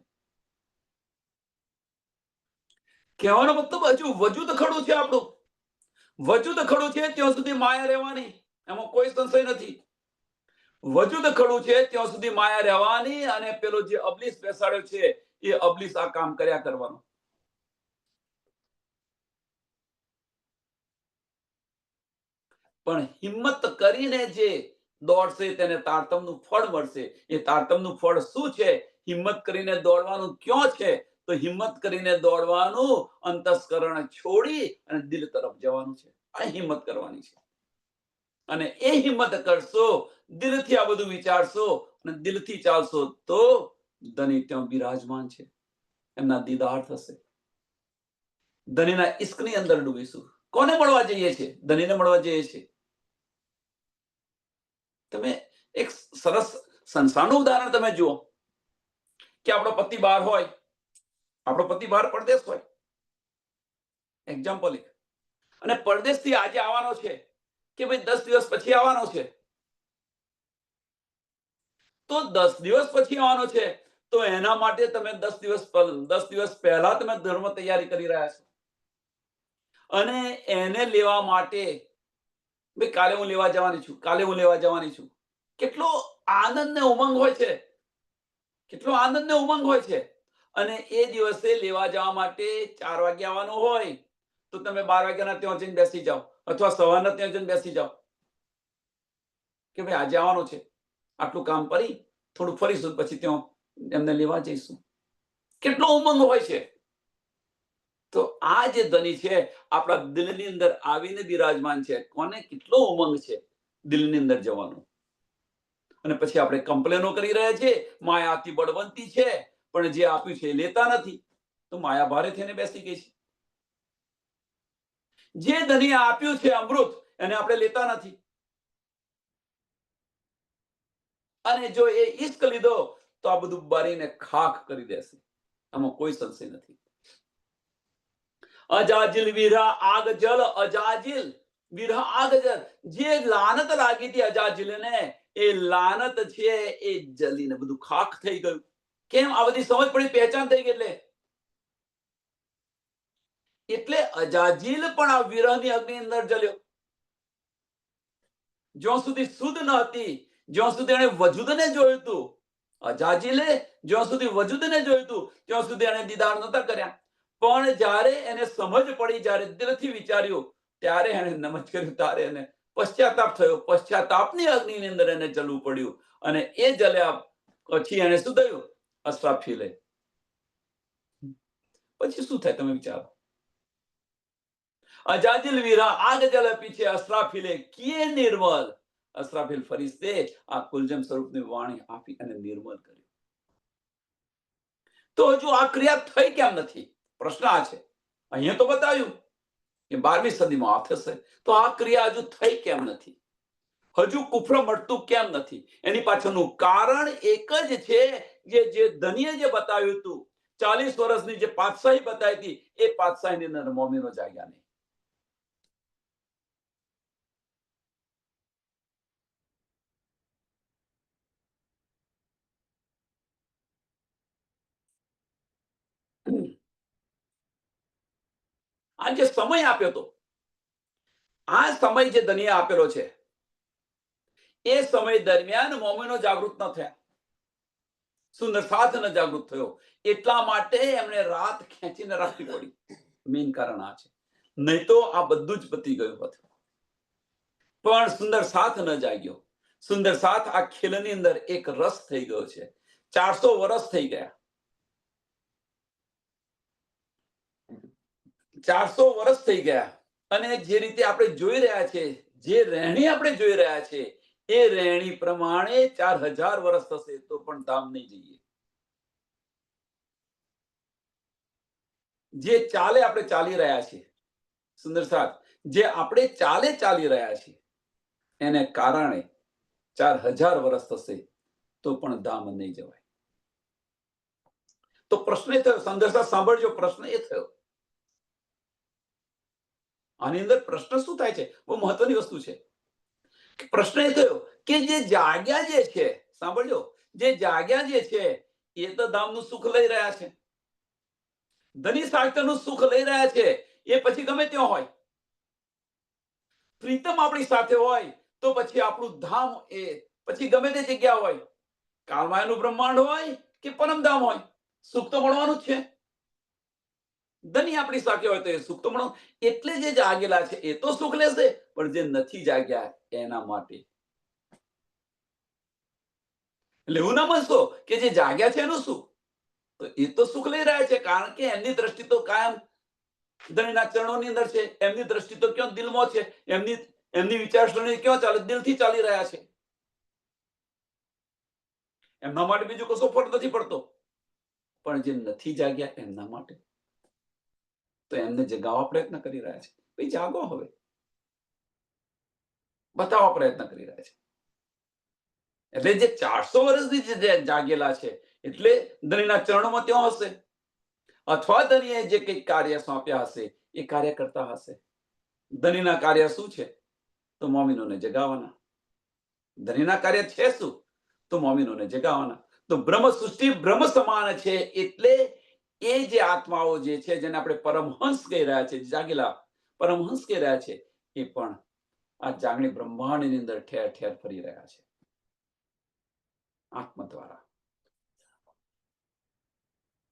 કહેવાનો મતલબ હજુ વજૂદ ખડું છે આપણું. વજૂદ ખડું છે ત્યાં સુધી માયા રહેવાની, એમાં કોઈ સંશય નથી. વજૂદ ખડું છે ત્યાં સુધી માયા રહેવાની અને પેલો જે અબલીસ બેસાડ્યો છે એ અબલીસ આ કામ કર્યા કરવાનું. પણ હિંમત કરીને જે દોડશે તેને તારતમનું ફળ મળશે. એ તારતમનું ફળ શું છે? હિંમત કરીને દોડવાનું ક્યાં છે? તો હિંમત કરીને દોડવાનું અંતસ્કરણ છોડી અને દિલ તરફ જવાનું છે. આ હિંમત કરવાની છે. અને એ હિંમત કરશો, દિલથી આ બધું વિચારશો અને દિલથી ચાલશો તો ધની ત્યાં બિરાજમાન છે, એમના દીદાર થશે. ધનીના ઈશ્કની અંદર ડૂબીશું. કોને મળવા જઈએ છીએ? ધનીને મળવા જઈએ છીએ. તમે એક સરસ સંસારનું ઉદાહરણ તમે જુઓ કે આપણો પતિ બહાર હોય, આપણો પતિ બહાર પરદેશ હોય, એક્ઝામ્પલ અને પરદેશથી આજે આવવાનો છે કે ભાઈ 10 દિવસ પછી આવવાનો છે, તો 10 દિવસ પછી આવવાનો છે તો એના માટે તમે 10 દિવસ પહેલા તમે ધર્મ તૈયારી કરી રહ્યા છો અને એને લેવા માટે ભાઈ કાલે હું લેવા જવાની છું, કાલે હું લેવા જવાની છું. કેટલો આનંદ ને ઉમંગ હોય છે, કેટલો આનંદ ને ઉમંગ હોય છે. અને એ દિવસે લેવા જવા માટે 4 વાગે આવવાનું હોય તો તમે 12 વાગ્યાના ત્યાં જઈને બેસી જાઓ અથવા સવારના ત્યાં જઈને બેસી જાઓ કે ભાઈ આજે આવવાનું છે, આટલું કામ કરી થોડું ફરીશું પછી ત્યાં એમને લેવા જઈશું. કેટલો ઉમંગ હોય છે. તો આ જે ધની છે આપણા દિલની અંદર આવીને બિરાજમાન છે. કોને કેટલો ઉમંગ છે દિલની અંદર જવાનો. અને પછી આપણે કમ્પ્લેનો કરી રહ્યા છીએ માયા અતિ બળવંતી છે, પણ જે આપ્યું છે એ લેતા નથી તો માયા ભારે થઈને બેસી ગઈ છે. જે ધની આપ્યું છે અમૃત એને આપણે લેતા નથી અને જો એ ઈશ્ક લીધો તો આ બધું બારીને ખાખ કરી દેશે, આમાં કોઈ સંશય નથી. અજાજિલ વિરહ આગ જલ, અજાજિલ વિરહ આગ જલ. જે લાનત લાગી હતી અજાજિલને એ લાનત છે એ જલીને બધું ખાખ થઈ ગયું. કેમ? આ બધી સમજ પડી, પહેચાન થઈ ગઈ. એટલે અજાજીલ પણ આ વિરહની અગ્નિ અંદર જલ્યો. જ્યાં સુધી શુદ્ધ ન હતી, જ્યાં સુધી એને વજૂદને જોયું હતું, અજાજીલે જ્યાં સુધી વજૂદને જોયું હતું ત્યાં સુધી એને દીદાર નહોતા કર્યા. પણ જ્યારે એને સમજ પડી, જ્યારે દિલથી વિચાર્યું ત્યારે એને નમજ કર્યું, ત્યારે એને પશ્ચાતાપ થયો. પશ્ચાતાપની અગ્નિની અંદર એને જલવું પડ્યું અને એ જલ્યા પછી એને શું થયું? અસ્રાફીલ. પછી શું થાય તમે વિચારો. અજાજિલ વીરા આગ જલ પીછે અસરાફીલે કિએ નિર્મલ. અસરાફીલ ફરિશ્તે આ કુલજમ સ્વરૂપની વાણી આપી અને નિર્મલ કર્યું. તો હજુ આ ક્રિયા થઈ કેમ નથી? પ્રશ્ન આ છે. અહીંયા તો બતાવ્યું કે 12મી સદીમાં આ થશે, તો આ ક્રિયા હજુ થઈ કેમ નથી? હજુ કુફર મળતું કેમ નથી? એની પાછળનું કારણ એક જ છે, જે ધનીએ જે બતાવ્યું હતું 40 વર્ષની જે પાતશાહી બતાવી હતી એ પાતશાહીની અંદર મોમીનો જાગ્યા નહીં. આ જે સમય આપ્યો હતો, આ સમય જે ધનીએ આપેલો છે, એ સમય દરમિયાન મોમીનો જાગૃત ન થયા, સુંદર સાથ ન જાગૃત થયો, એટલા માટે એમને રાત ખેંચીને રાખવી પડી. મેઇન કારણ આ છે, નહીં તો આ બધું જ પતી ગયું હોત. પણ સુંદર સાથ ન જાગ્યો. સુંદર સાથ આ ખેલની અંદર એક રસ થઈ ગયો છે. 400 વર્ષ થઈ ગયા. 400 વર્ષ થઈ ગયા. અને જે રીતે આપણે જોઈ રહ્યા છે, જે રહેણી આપણે જોઈ રહ્યા છે, એ રહેણી પ્રમાણે 4000 વર્ષ થશે તો પણ ધામ નહીં જઈએ. જે ચાલે આપણે ચાલી રહ્યા છીએ, સુંદર સાથ, જે આપણે ચાલી રહ્યા છીએ, એને કારણે 4000 વર્ષ થશે તો પણ ધામ નહીં જવાય. તો પ્રશ્ન એ થયો, સંદેશા સાંભળજો, પ્રશ્ન એ થયો, આની અંદર પ્રશ્ન શું થાય છે? બહુ મહત્વની વસ્તુ છે. પ્રશ્ન એ થયો કે જે જાગ્યા જે છે, સાંભળજો, જે જાગ્યા જે છે એ તો ધામનું સુખ લઈ રહ્યા છે, ધની સાહિત્યનું સુખ લઈ રહ્યા છે. એ પછી ગમે ત્યાં હોય, પ્રીતમ આપણી સાથે હોય તો પછી આપણું ધામ એ પછી ગમે તે જગ્યા હોય, કાળમાયાનું બ્રહ્માંડ હોય કે પરમધામ હોય, સુખ તો મળવાનું જ છે. ધની આપણી સાથે હોય તો એ સુખ તો મળવાનું. એટલે જે જાગેલા છે એ તો સુખ લેશે, પણ જે નથી જાગ્યા એના માટે. એટલે એવું ના માનશો કે જે જાગ્યા છે એનું સુખ, તો એ તો સુખ લઈ રહ્યા છે, કારણ કે એમની દ્રષ્ટિ તો કાયમ ધણીના ચરણોની અંદર છે. એમની દ્રષ્ટિ તો ક્યાં દિલમાં છે, એમની વિચારસરણી ક્યાં ચાલે, દિલથી ચાલી રહ્યા છે. એમના માટે બીજું કશો ફરક નથી પડતો. પણ જે નથી જાગ્યા એમના માટે તો એમને જગાવવા પ્રયત્ન કરી રહ્યા છે. ભાઈ જાગો, હવે બતાવવા પ્રયત્ન કરી રહ્યા છે. એટલે જે 400 વર્ષથી જે જાગેલા છે, એટલે ધણીના ચરણોમાં ત્યાં હશે, અથવા ધણીએ જે કંઈક કાર્ય સોંપ્યા હશે એ કાર્ય કરતા હશે. ધણીના કાર્ય શું છે? તો મોમીનોને જગાવવાના. ધણીના કાર્ય છે શું? તો મોમીનોને જગાવવાના. તો બ્રહ્મ સૃષ્ટિ બ્રહ્મ સમાન છે. એટલે એ જે આત્માઓ જે છે, જેને આપણે પરમહંસ કહી રહ્યા છે, જાગેલા પરમહંસ કહી રહ્યા છે, એ પણ આ જાગણી બ્રહ્માંડની અંદર ઠેર ઠેર ફરી રહ્યા છે, આત્મા દ્વારા.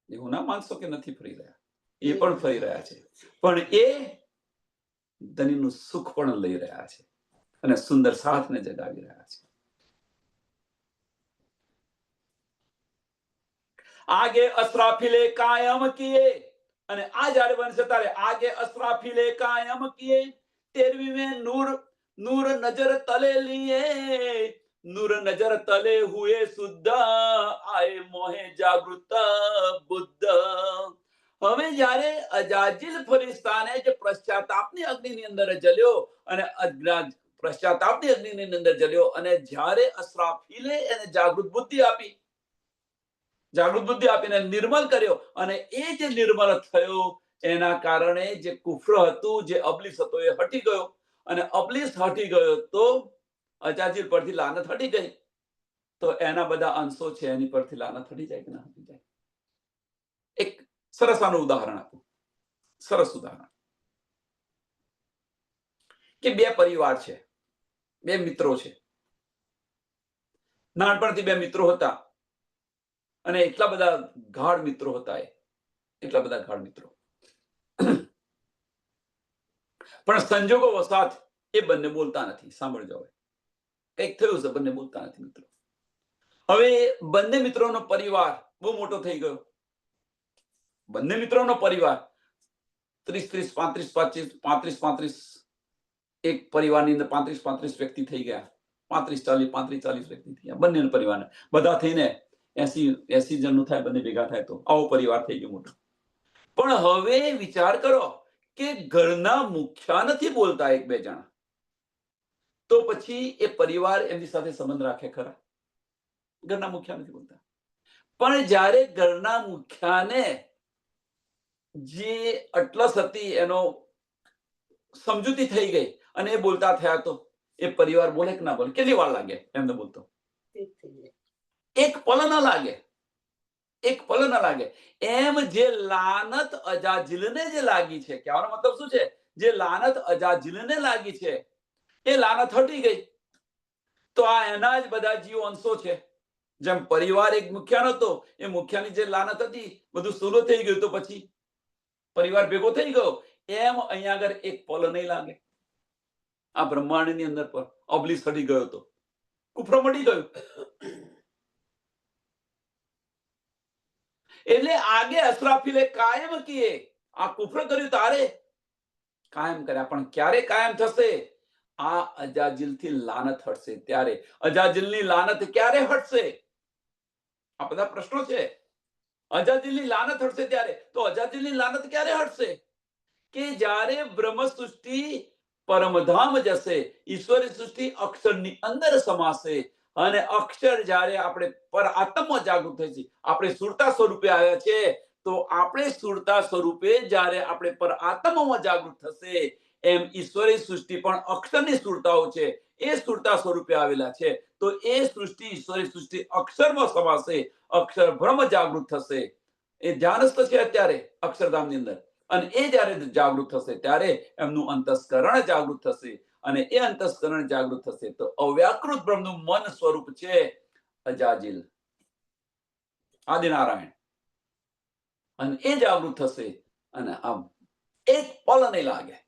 એવું ના માનશો કે નથી ફરી રહ્યા, એ પણ ફરી રહ્યા છે, પણ એ ધનીનું સુખ પણ લઈ રહ્યા છે અને સુંદર સાથને જગાવી રહ્યા છે. આગે અસરાફીલે કાયમ કિએ, અને આ જ્યારે બનશે ત્યારે આગે અસરાફીલે કાયમ કિએ, 13वीं में नूर नजर तले लिए, नूर नजर तले हुए शुद्ध, आए मोहे जागृत बुद्ध. હવે જ્યારે અજાજીલ ફરિશ્તાને જે પશ્ચાતાપની અગ્નિની અંદર જલ્યો, અને પશ્ચાતાપની અગ્નિની અંદર જલ્યો, અને જ્યારે અસરાફીલે એને જાગૃત બુદ્ધિ આપીને નિર્મલ કર્યો, અને એ જે નિર્મલ થયો એના કારણે જે કુફ્ર હતું, જે અબલીસ હતો, એ હટી ગયો. અને અબલીસ હટી ગયો તો અજાજીલ પરથી લાનત હટી ગઈ. તો એના બધા અંશો છે એની પરથી લાનત હટી જાય કે ના હટી જાય? એક સરસ આનું ઉદાહરણ આપું, સરસ ઉદાહરણ કે બે પરિવાર છે, બે મિત્રો છે. નાનપણથી બે મિત્રો હતા, અને એટલા બધા ગાઢ મિત્રો હતા, એટલા બધા ગાઢ મિત્રો. પણ સંજોગો વસાત એ બંને બોલતા નથી. સાંભળજો, હવે કંઈક થયું છે, બંને બોલતા નથી મિત્રો. હવે બંને મિત્રોનો પરિવાર બહુ મોટો થઈ ગયો. બંને મિત્રોનો પરિવાર 30, 35 એક પરિવારની અંદર 35 વ્યક્તિ થઈ ગયા. 35-40 વ્યક્તિ થઈ ગયા બંને પરિવારના. બધા થઈને 80 જણનું થાય, બંને ભેગા થાય તો આવો પરિવાર થઈ ગયો મોટો. પણ હવે વિચાર કરો કે ઘરના મુખ્ય નથી બોલતા એક બે જણા, તો પછી એ પરિવાર એમની સાથે સંબંધ રાખે ખરા? ઘરના મુખ્ય નથી બોલતા. પણ જ્યારે ઘરના મુખ્યાને જે અટલસ હતી એનો સમજૂતી થઈ ગઈ અને એ બોલતા થયા, તો એ પરિવાર બોલે કે ના બોલે? કેટલી વાર લાગે એમને બોલતો? એક પલ ના લાગે. એક પલ ન લાગે. એમ જે લાનત અજાજીલને જે લાગી છે, કહેવાનો મતલબ શું છે? જે લાનત અજાજીલને લાગી છે એ લાનત હટી ગઈ. તો આ એના જ બધા જીવ અંશો છે. જેમ પરિવાર એક મુખ્ય નતો, એ મુખ્યની જે લાનત હતી બધું સુલું થઈ ગયું, તો પછી પરિવાર ભેગો થઈ ગયો. એમ અહીંયા આગળ એક પલ નહીં લાગે. આ બ્રહ્માંડની અંદર પર ઓબ્લિસ હટી ગયો તો કુફરો મટી ગયું. એટલે આગે અસરાફીલે કાયમ કીએ. આ કુફર કર્યું તારે કાયમ કર્યા, પણ ક્યારે કાયમ થશે? આ અજાજીલથી લાનત હટશે ત્યારે. અજાજીલની લાનત ક્યારે હટશે? આ બધા પ્રશ્નો છે. અજાજીલની લાનત હટશે ત્યારે. તો અજાજીલની લાનત ક્યારે હટશે? કે જ્યારે બ્રહ્મ સૃષ્ટિ પરમધામ જશે, ઈશ્વરી સૃષ્ટિ અક્ષરની અંદર સમાશે, અને અક્ષર જ્યારે આપણે પર આત્મમાં જાગૃત થઈ છે, આપણે સુરતા સ્વરૂપે આવ્યા છે, તો આપણે સુરતા સ્વરૂપે જ્યારે આપણે પર આત્મામાં જાગૃત થશે, એમ ઈશ્વરી સૃષ્ટિ પણ અક્ષરની સુરતાઓ છે, એ સુરતા સ્વરૂપે આવેલા છે. તો એ સૃષ્ટિ ઈશ્વરી સૃષ્ટિ અક્ષરમાં સમાશે, અક્ષર બ્રહ્મ જાગૃત થશે. એ ધ્યાનસ્થ છે અત્યારે અક્ષરધામની અંદર. અને એ જ્યારે જાગૃત થશે ત્યારે એમનું અંતસ્કરણ જાગૃત થશે, અને એ અંતસ્કરણ જાગૃત થશે તો અવ્યાકૃત બ્રહ્મનું મન સ્વરૂપ છે અજાજીલ, આદિનારાયણ, અને એ જાગૃત થશે. અને આમ એક પલ નહીં લાગે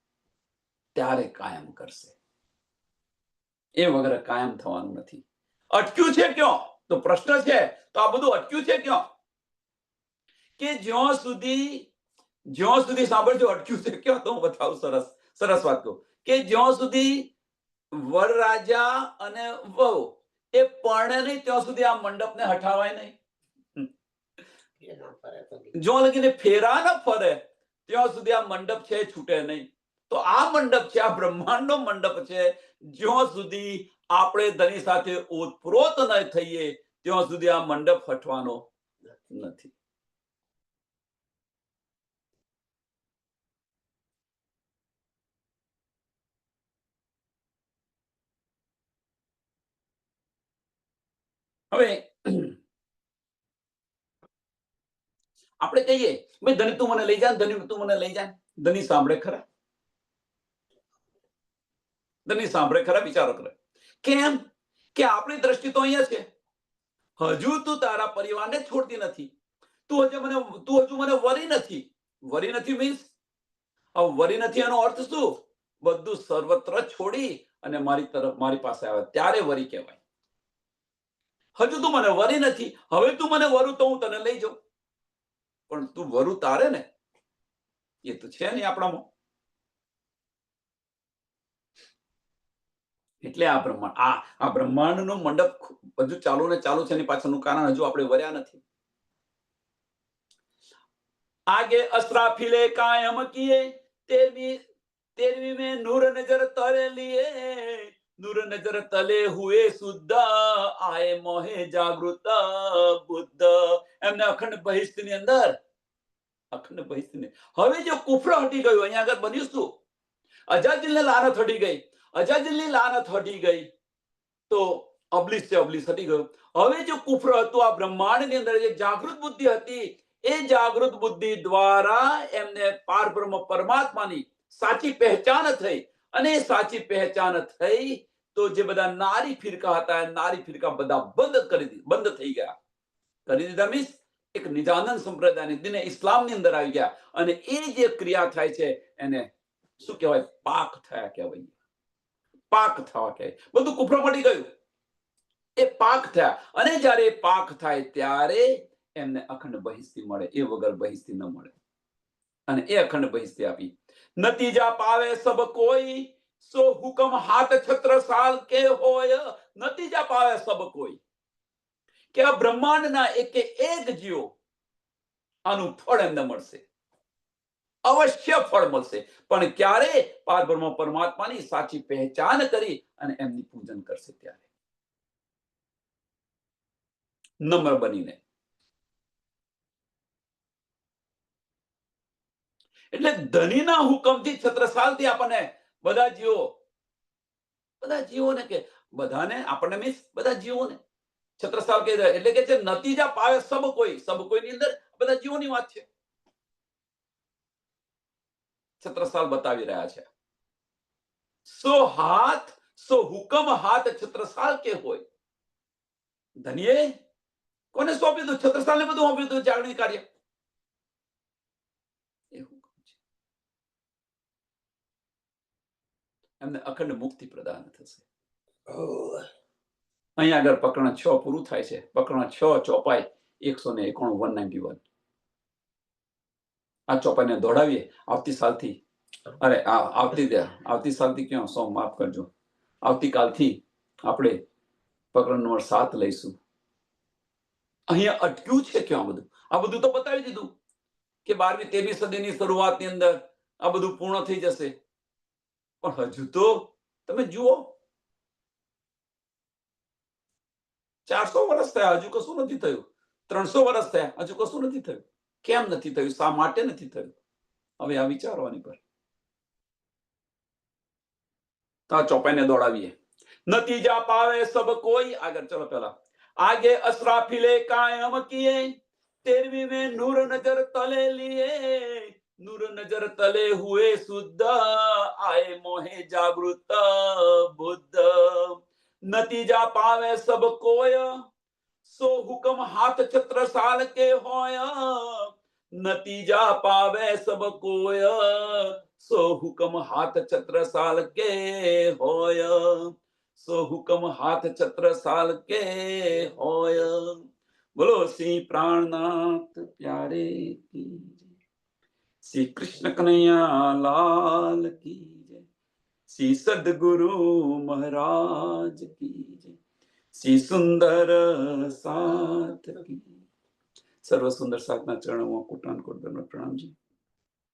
ત્યારે કાયમ કરશે. એ વગર કાયમ થવાનું નથી. અટક્યું છે ક્યાં? તો પ્રશ્ન છે. તો આ બધું અટક્યું છે ક્યાં? કે જ્યાં સુધી સાંભળજો, અટક્યું છે ક્યાં? તો હું બતાવું. સરસ વાત કહું કે જ્યાં સુધી વરરાજા અને વહુ એ પરણે નહીં ત્યાં સુધી આ મંડપને હટાવાય નહીં. જો લગીને ફેરા ન ફરે ત્યાં સુધી આ મંડપ છે છૂટે નહીં. તો આ મંડપ છે, આ બ્રહ્માંડનો મંડપ છે. જ્યાં સુધી આપણે ધની સાથે ઓતપ્રોત ન થઈએ ત્યાં સુધી આ મંડપ હટવાનો નથી. હવે આપણે કહીએ ભાઈ ધની તું મને લઈ જા, ધની તું મને લઈ જા. ધની સાંભળે ખરા? ધની સાંભળે ખરા? વિચારો કરે. કેમ? કે આપણી દ્રષ્ટિ તો અહીંયા છે. હજુ તું તારા પરિવારને છોડતી નથી. તું હજુ મને વરી નથી. વરી નથી મીન્સ વરી નથી એનો અર્થ શું? બધું સર્વત્ર છોડી અને મારી પાસે આવે ત્યારે વરી કહેવાય. હજુ તું મને વરી નથી. હવે તું મને વરું તો હું તને લઈ જાઉં. પણ તું વરું તારે ને, એ તો છે નહીં આપણામાં. એટલે આ બ્રહ્માંડનો મંડપ હજુ ચાલુ ને ચાલુ છે. એની પાછળનું કારણ હજુ આપણે વર્યા નથી. आगे असराफिले कायम किए, 13वीं में नूर नजर तले लिए, नूर नजर तले हुए शुद्ध, आए मोहे जागृत बुद्ध. એમને અખંડ બહિષ્ઠની અંદર, અખંડ બહિષ્ઠની હવે જો કુફર હટી ગયું. અહીંયા આગળ બન્યું શું? અજાજીલને લાનત હટી ગઈ. અજાજીલની લાનત હટી ગઈ તો અબ્લિસ છે, અબ્લિસ હટી ગયું. હવે જો કુફર હતું આ બ્રહ્માંડની અંદર, જે જાગૃત બુદ્ધિ હતી, એ જાગૃત બુદ્ધિ દ્વારા એમને પારબ્રહ્મ પરમાત્માની સાચી પહેચાન થઈ. અને એ સાચી પહેચાન થઈ તો જે બધા નારી ફિરકા હતા એ નારી ફિરકા બધા બંધ થઈ ગયા. કરી દીધા મીન્સ એક નિજાનંદ સંપ્રદાયની દિને ઇસ્લામની અંદર આવી ગયા. અને એ જે ક્રિયા થાય છે એને શું કહેવાય? પાક થયા કહેવાય. પાક થવા કહેવાય. બધું કુફર મટી ગયું, એ પાક થયા. અને જ્યારે પાક થાય ત્યારે એમને અખંડ બહિષ્ઠી મળે. એ વગર બહિષ્ઠી ન મળે. અને એ અખંડ બહિષ્ઠી આપી. નતીજા પાવે સબ કોઈ, સો હુકમ હાથ છત્રસાલ કે હોય. નતીજા પાવે સબ કોઈ, કે આ બ્રહ્માંડના એક જીવો આનું ફળ એમને મળશે. અવશ્ય ફળ મળશે. પણ ક્યારે? પારબ્રહ્મ પરમાત્માની સાચી પહેચાન કરી અને એમની પૂજન કરશે ત્યારે, નમ્ર બનીને. એટલે ધનીના હુકમથી છત્રસાલથી આપણને બધા જીવોને કે બધાને આપણને મીન્સ બધા જીવોને છત્રસાલ કહી રહ્યા એટલે કે છે નતીજા પાવે સબ કોઈની અંદર બધા જીવોની વાત છે. છત્રસાલ બતાવી રહ્યા છે. સો હાથ સો હુકમ હાથ છત્રસાલ કે હોય. ધનીએ કોને સોંપ્યું હતું? છત્રસાલને બધું સોંપ્યું હતું જાગરણ કાર્ય. એ હુકમ છે. એમને અખંડ મુક્તિ પ્રદાન થશે. અહીંયા આગળ પ્રકરણ 6 પૂરું થાય છે. પ્રકરણ 6 ચોપાઈ 191. આ ચોપાઈને દોડાવીએ આવતી સાલથી. અરે આવતી સાલથી ક્યાં સો માફ કરજો, આવતીકાલથી આપણે પ્રકરણ નંબર 7 લઈશું. અહીંયા અટક્યું છે ક્યાં બધું? આ બધું તો બતાવી દીધું કે 12મી 13મી સદીની શરૂઆતની અંદર આ બધું પૂર્ણ થઈ જશે. પણ હજુ તો તમે જુઓ 400 વર્ષ થયા, હજુ કશું નથી થયું. 300 વર્ષ થયા, હજુ કશું નથી થયું. કેમ નથી થયું? શા માટે નથી થયું? હવે આ વિચારવાની પર તો આ ચોપાઈને દોડાવીએ. નતીજા પાવે સબ કોઈ. આગળ ચલો પેલા आगे असराफिले कायम किए 13वीं में नूर नजर तले लिए नूर नजर तले हुए शुद्ध आए मोहे जागृत बुद्ध नतीजा पावे सब कोय सो हुक्म हाथ छत्रसाल के होय नतीजा पावे सब कोय सो हुक्म हाथ छत्रसाल के होय सो हुक्म हाथ छत्रसाल के होय. बोलो श्री प्राणनाथ प्यारे की जय. श्री कृष्ण कन्हैया लाल की जय. श्री सदगुरु महाराज की जय. श्री सुंदर साथ की. सर्व सुंदर साथना चरणों कोटान कोट प्रणाम जी.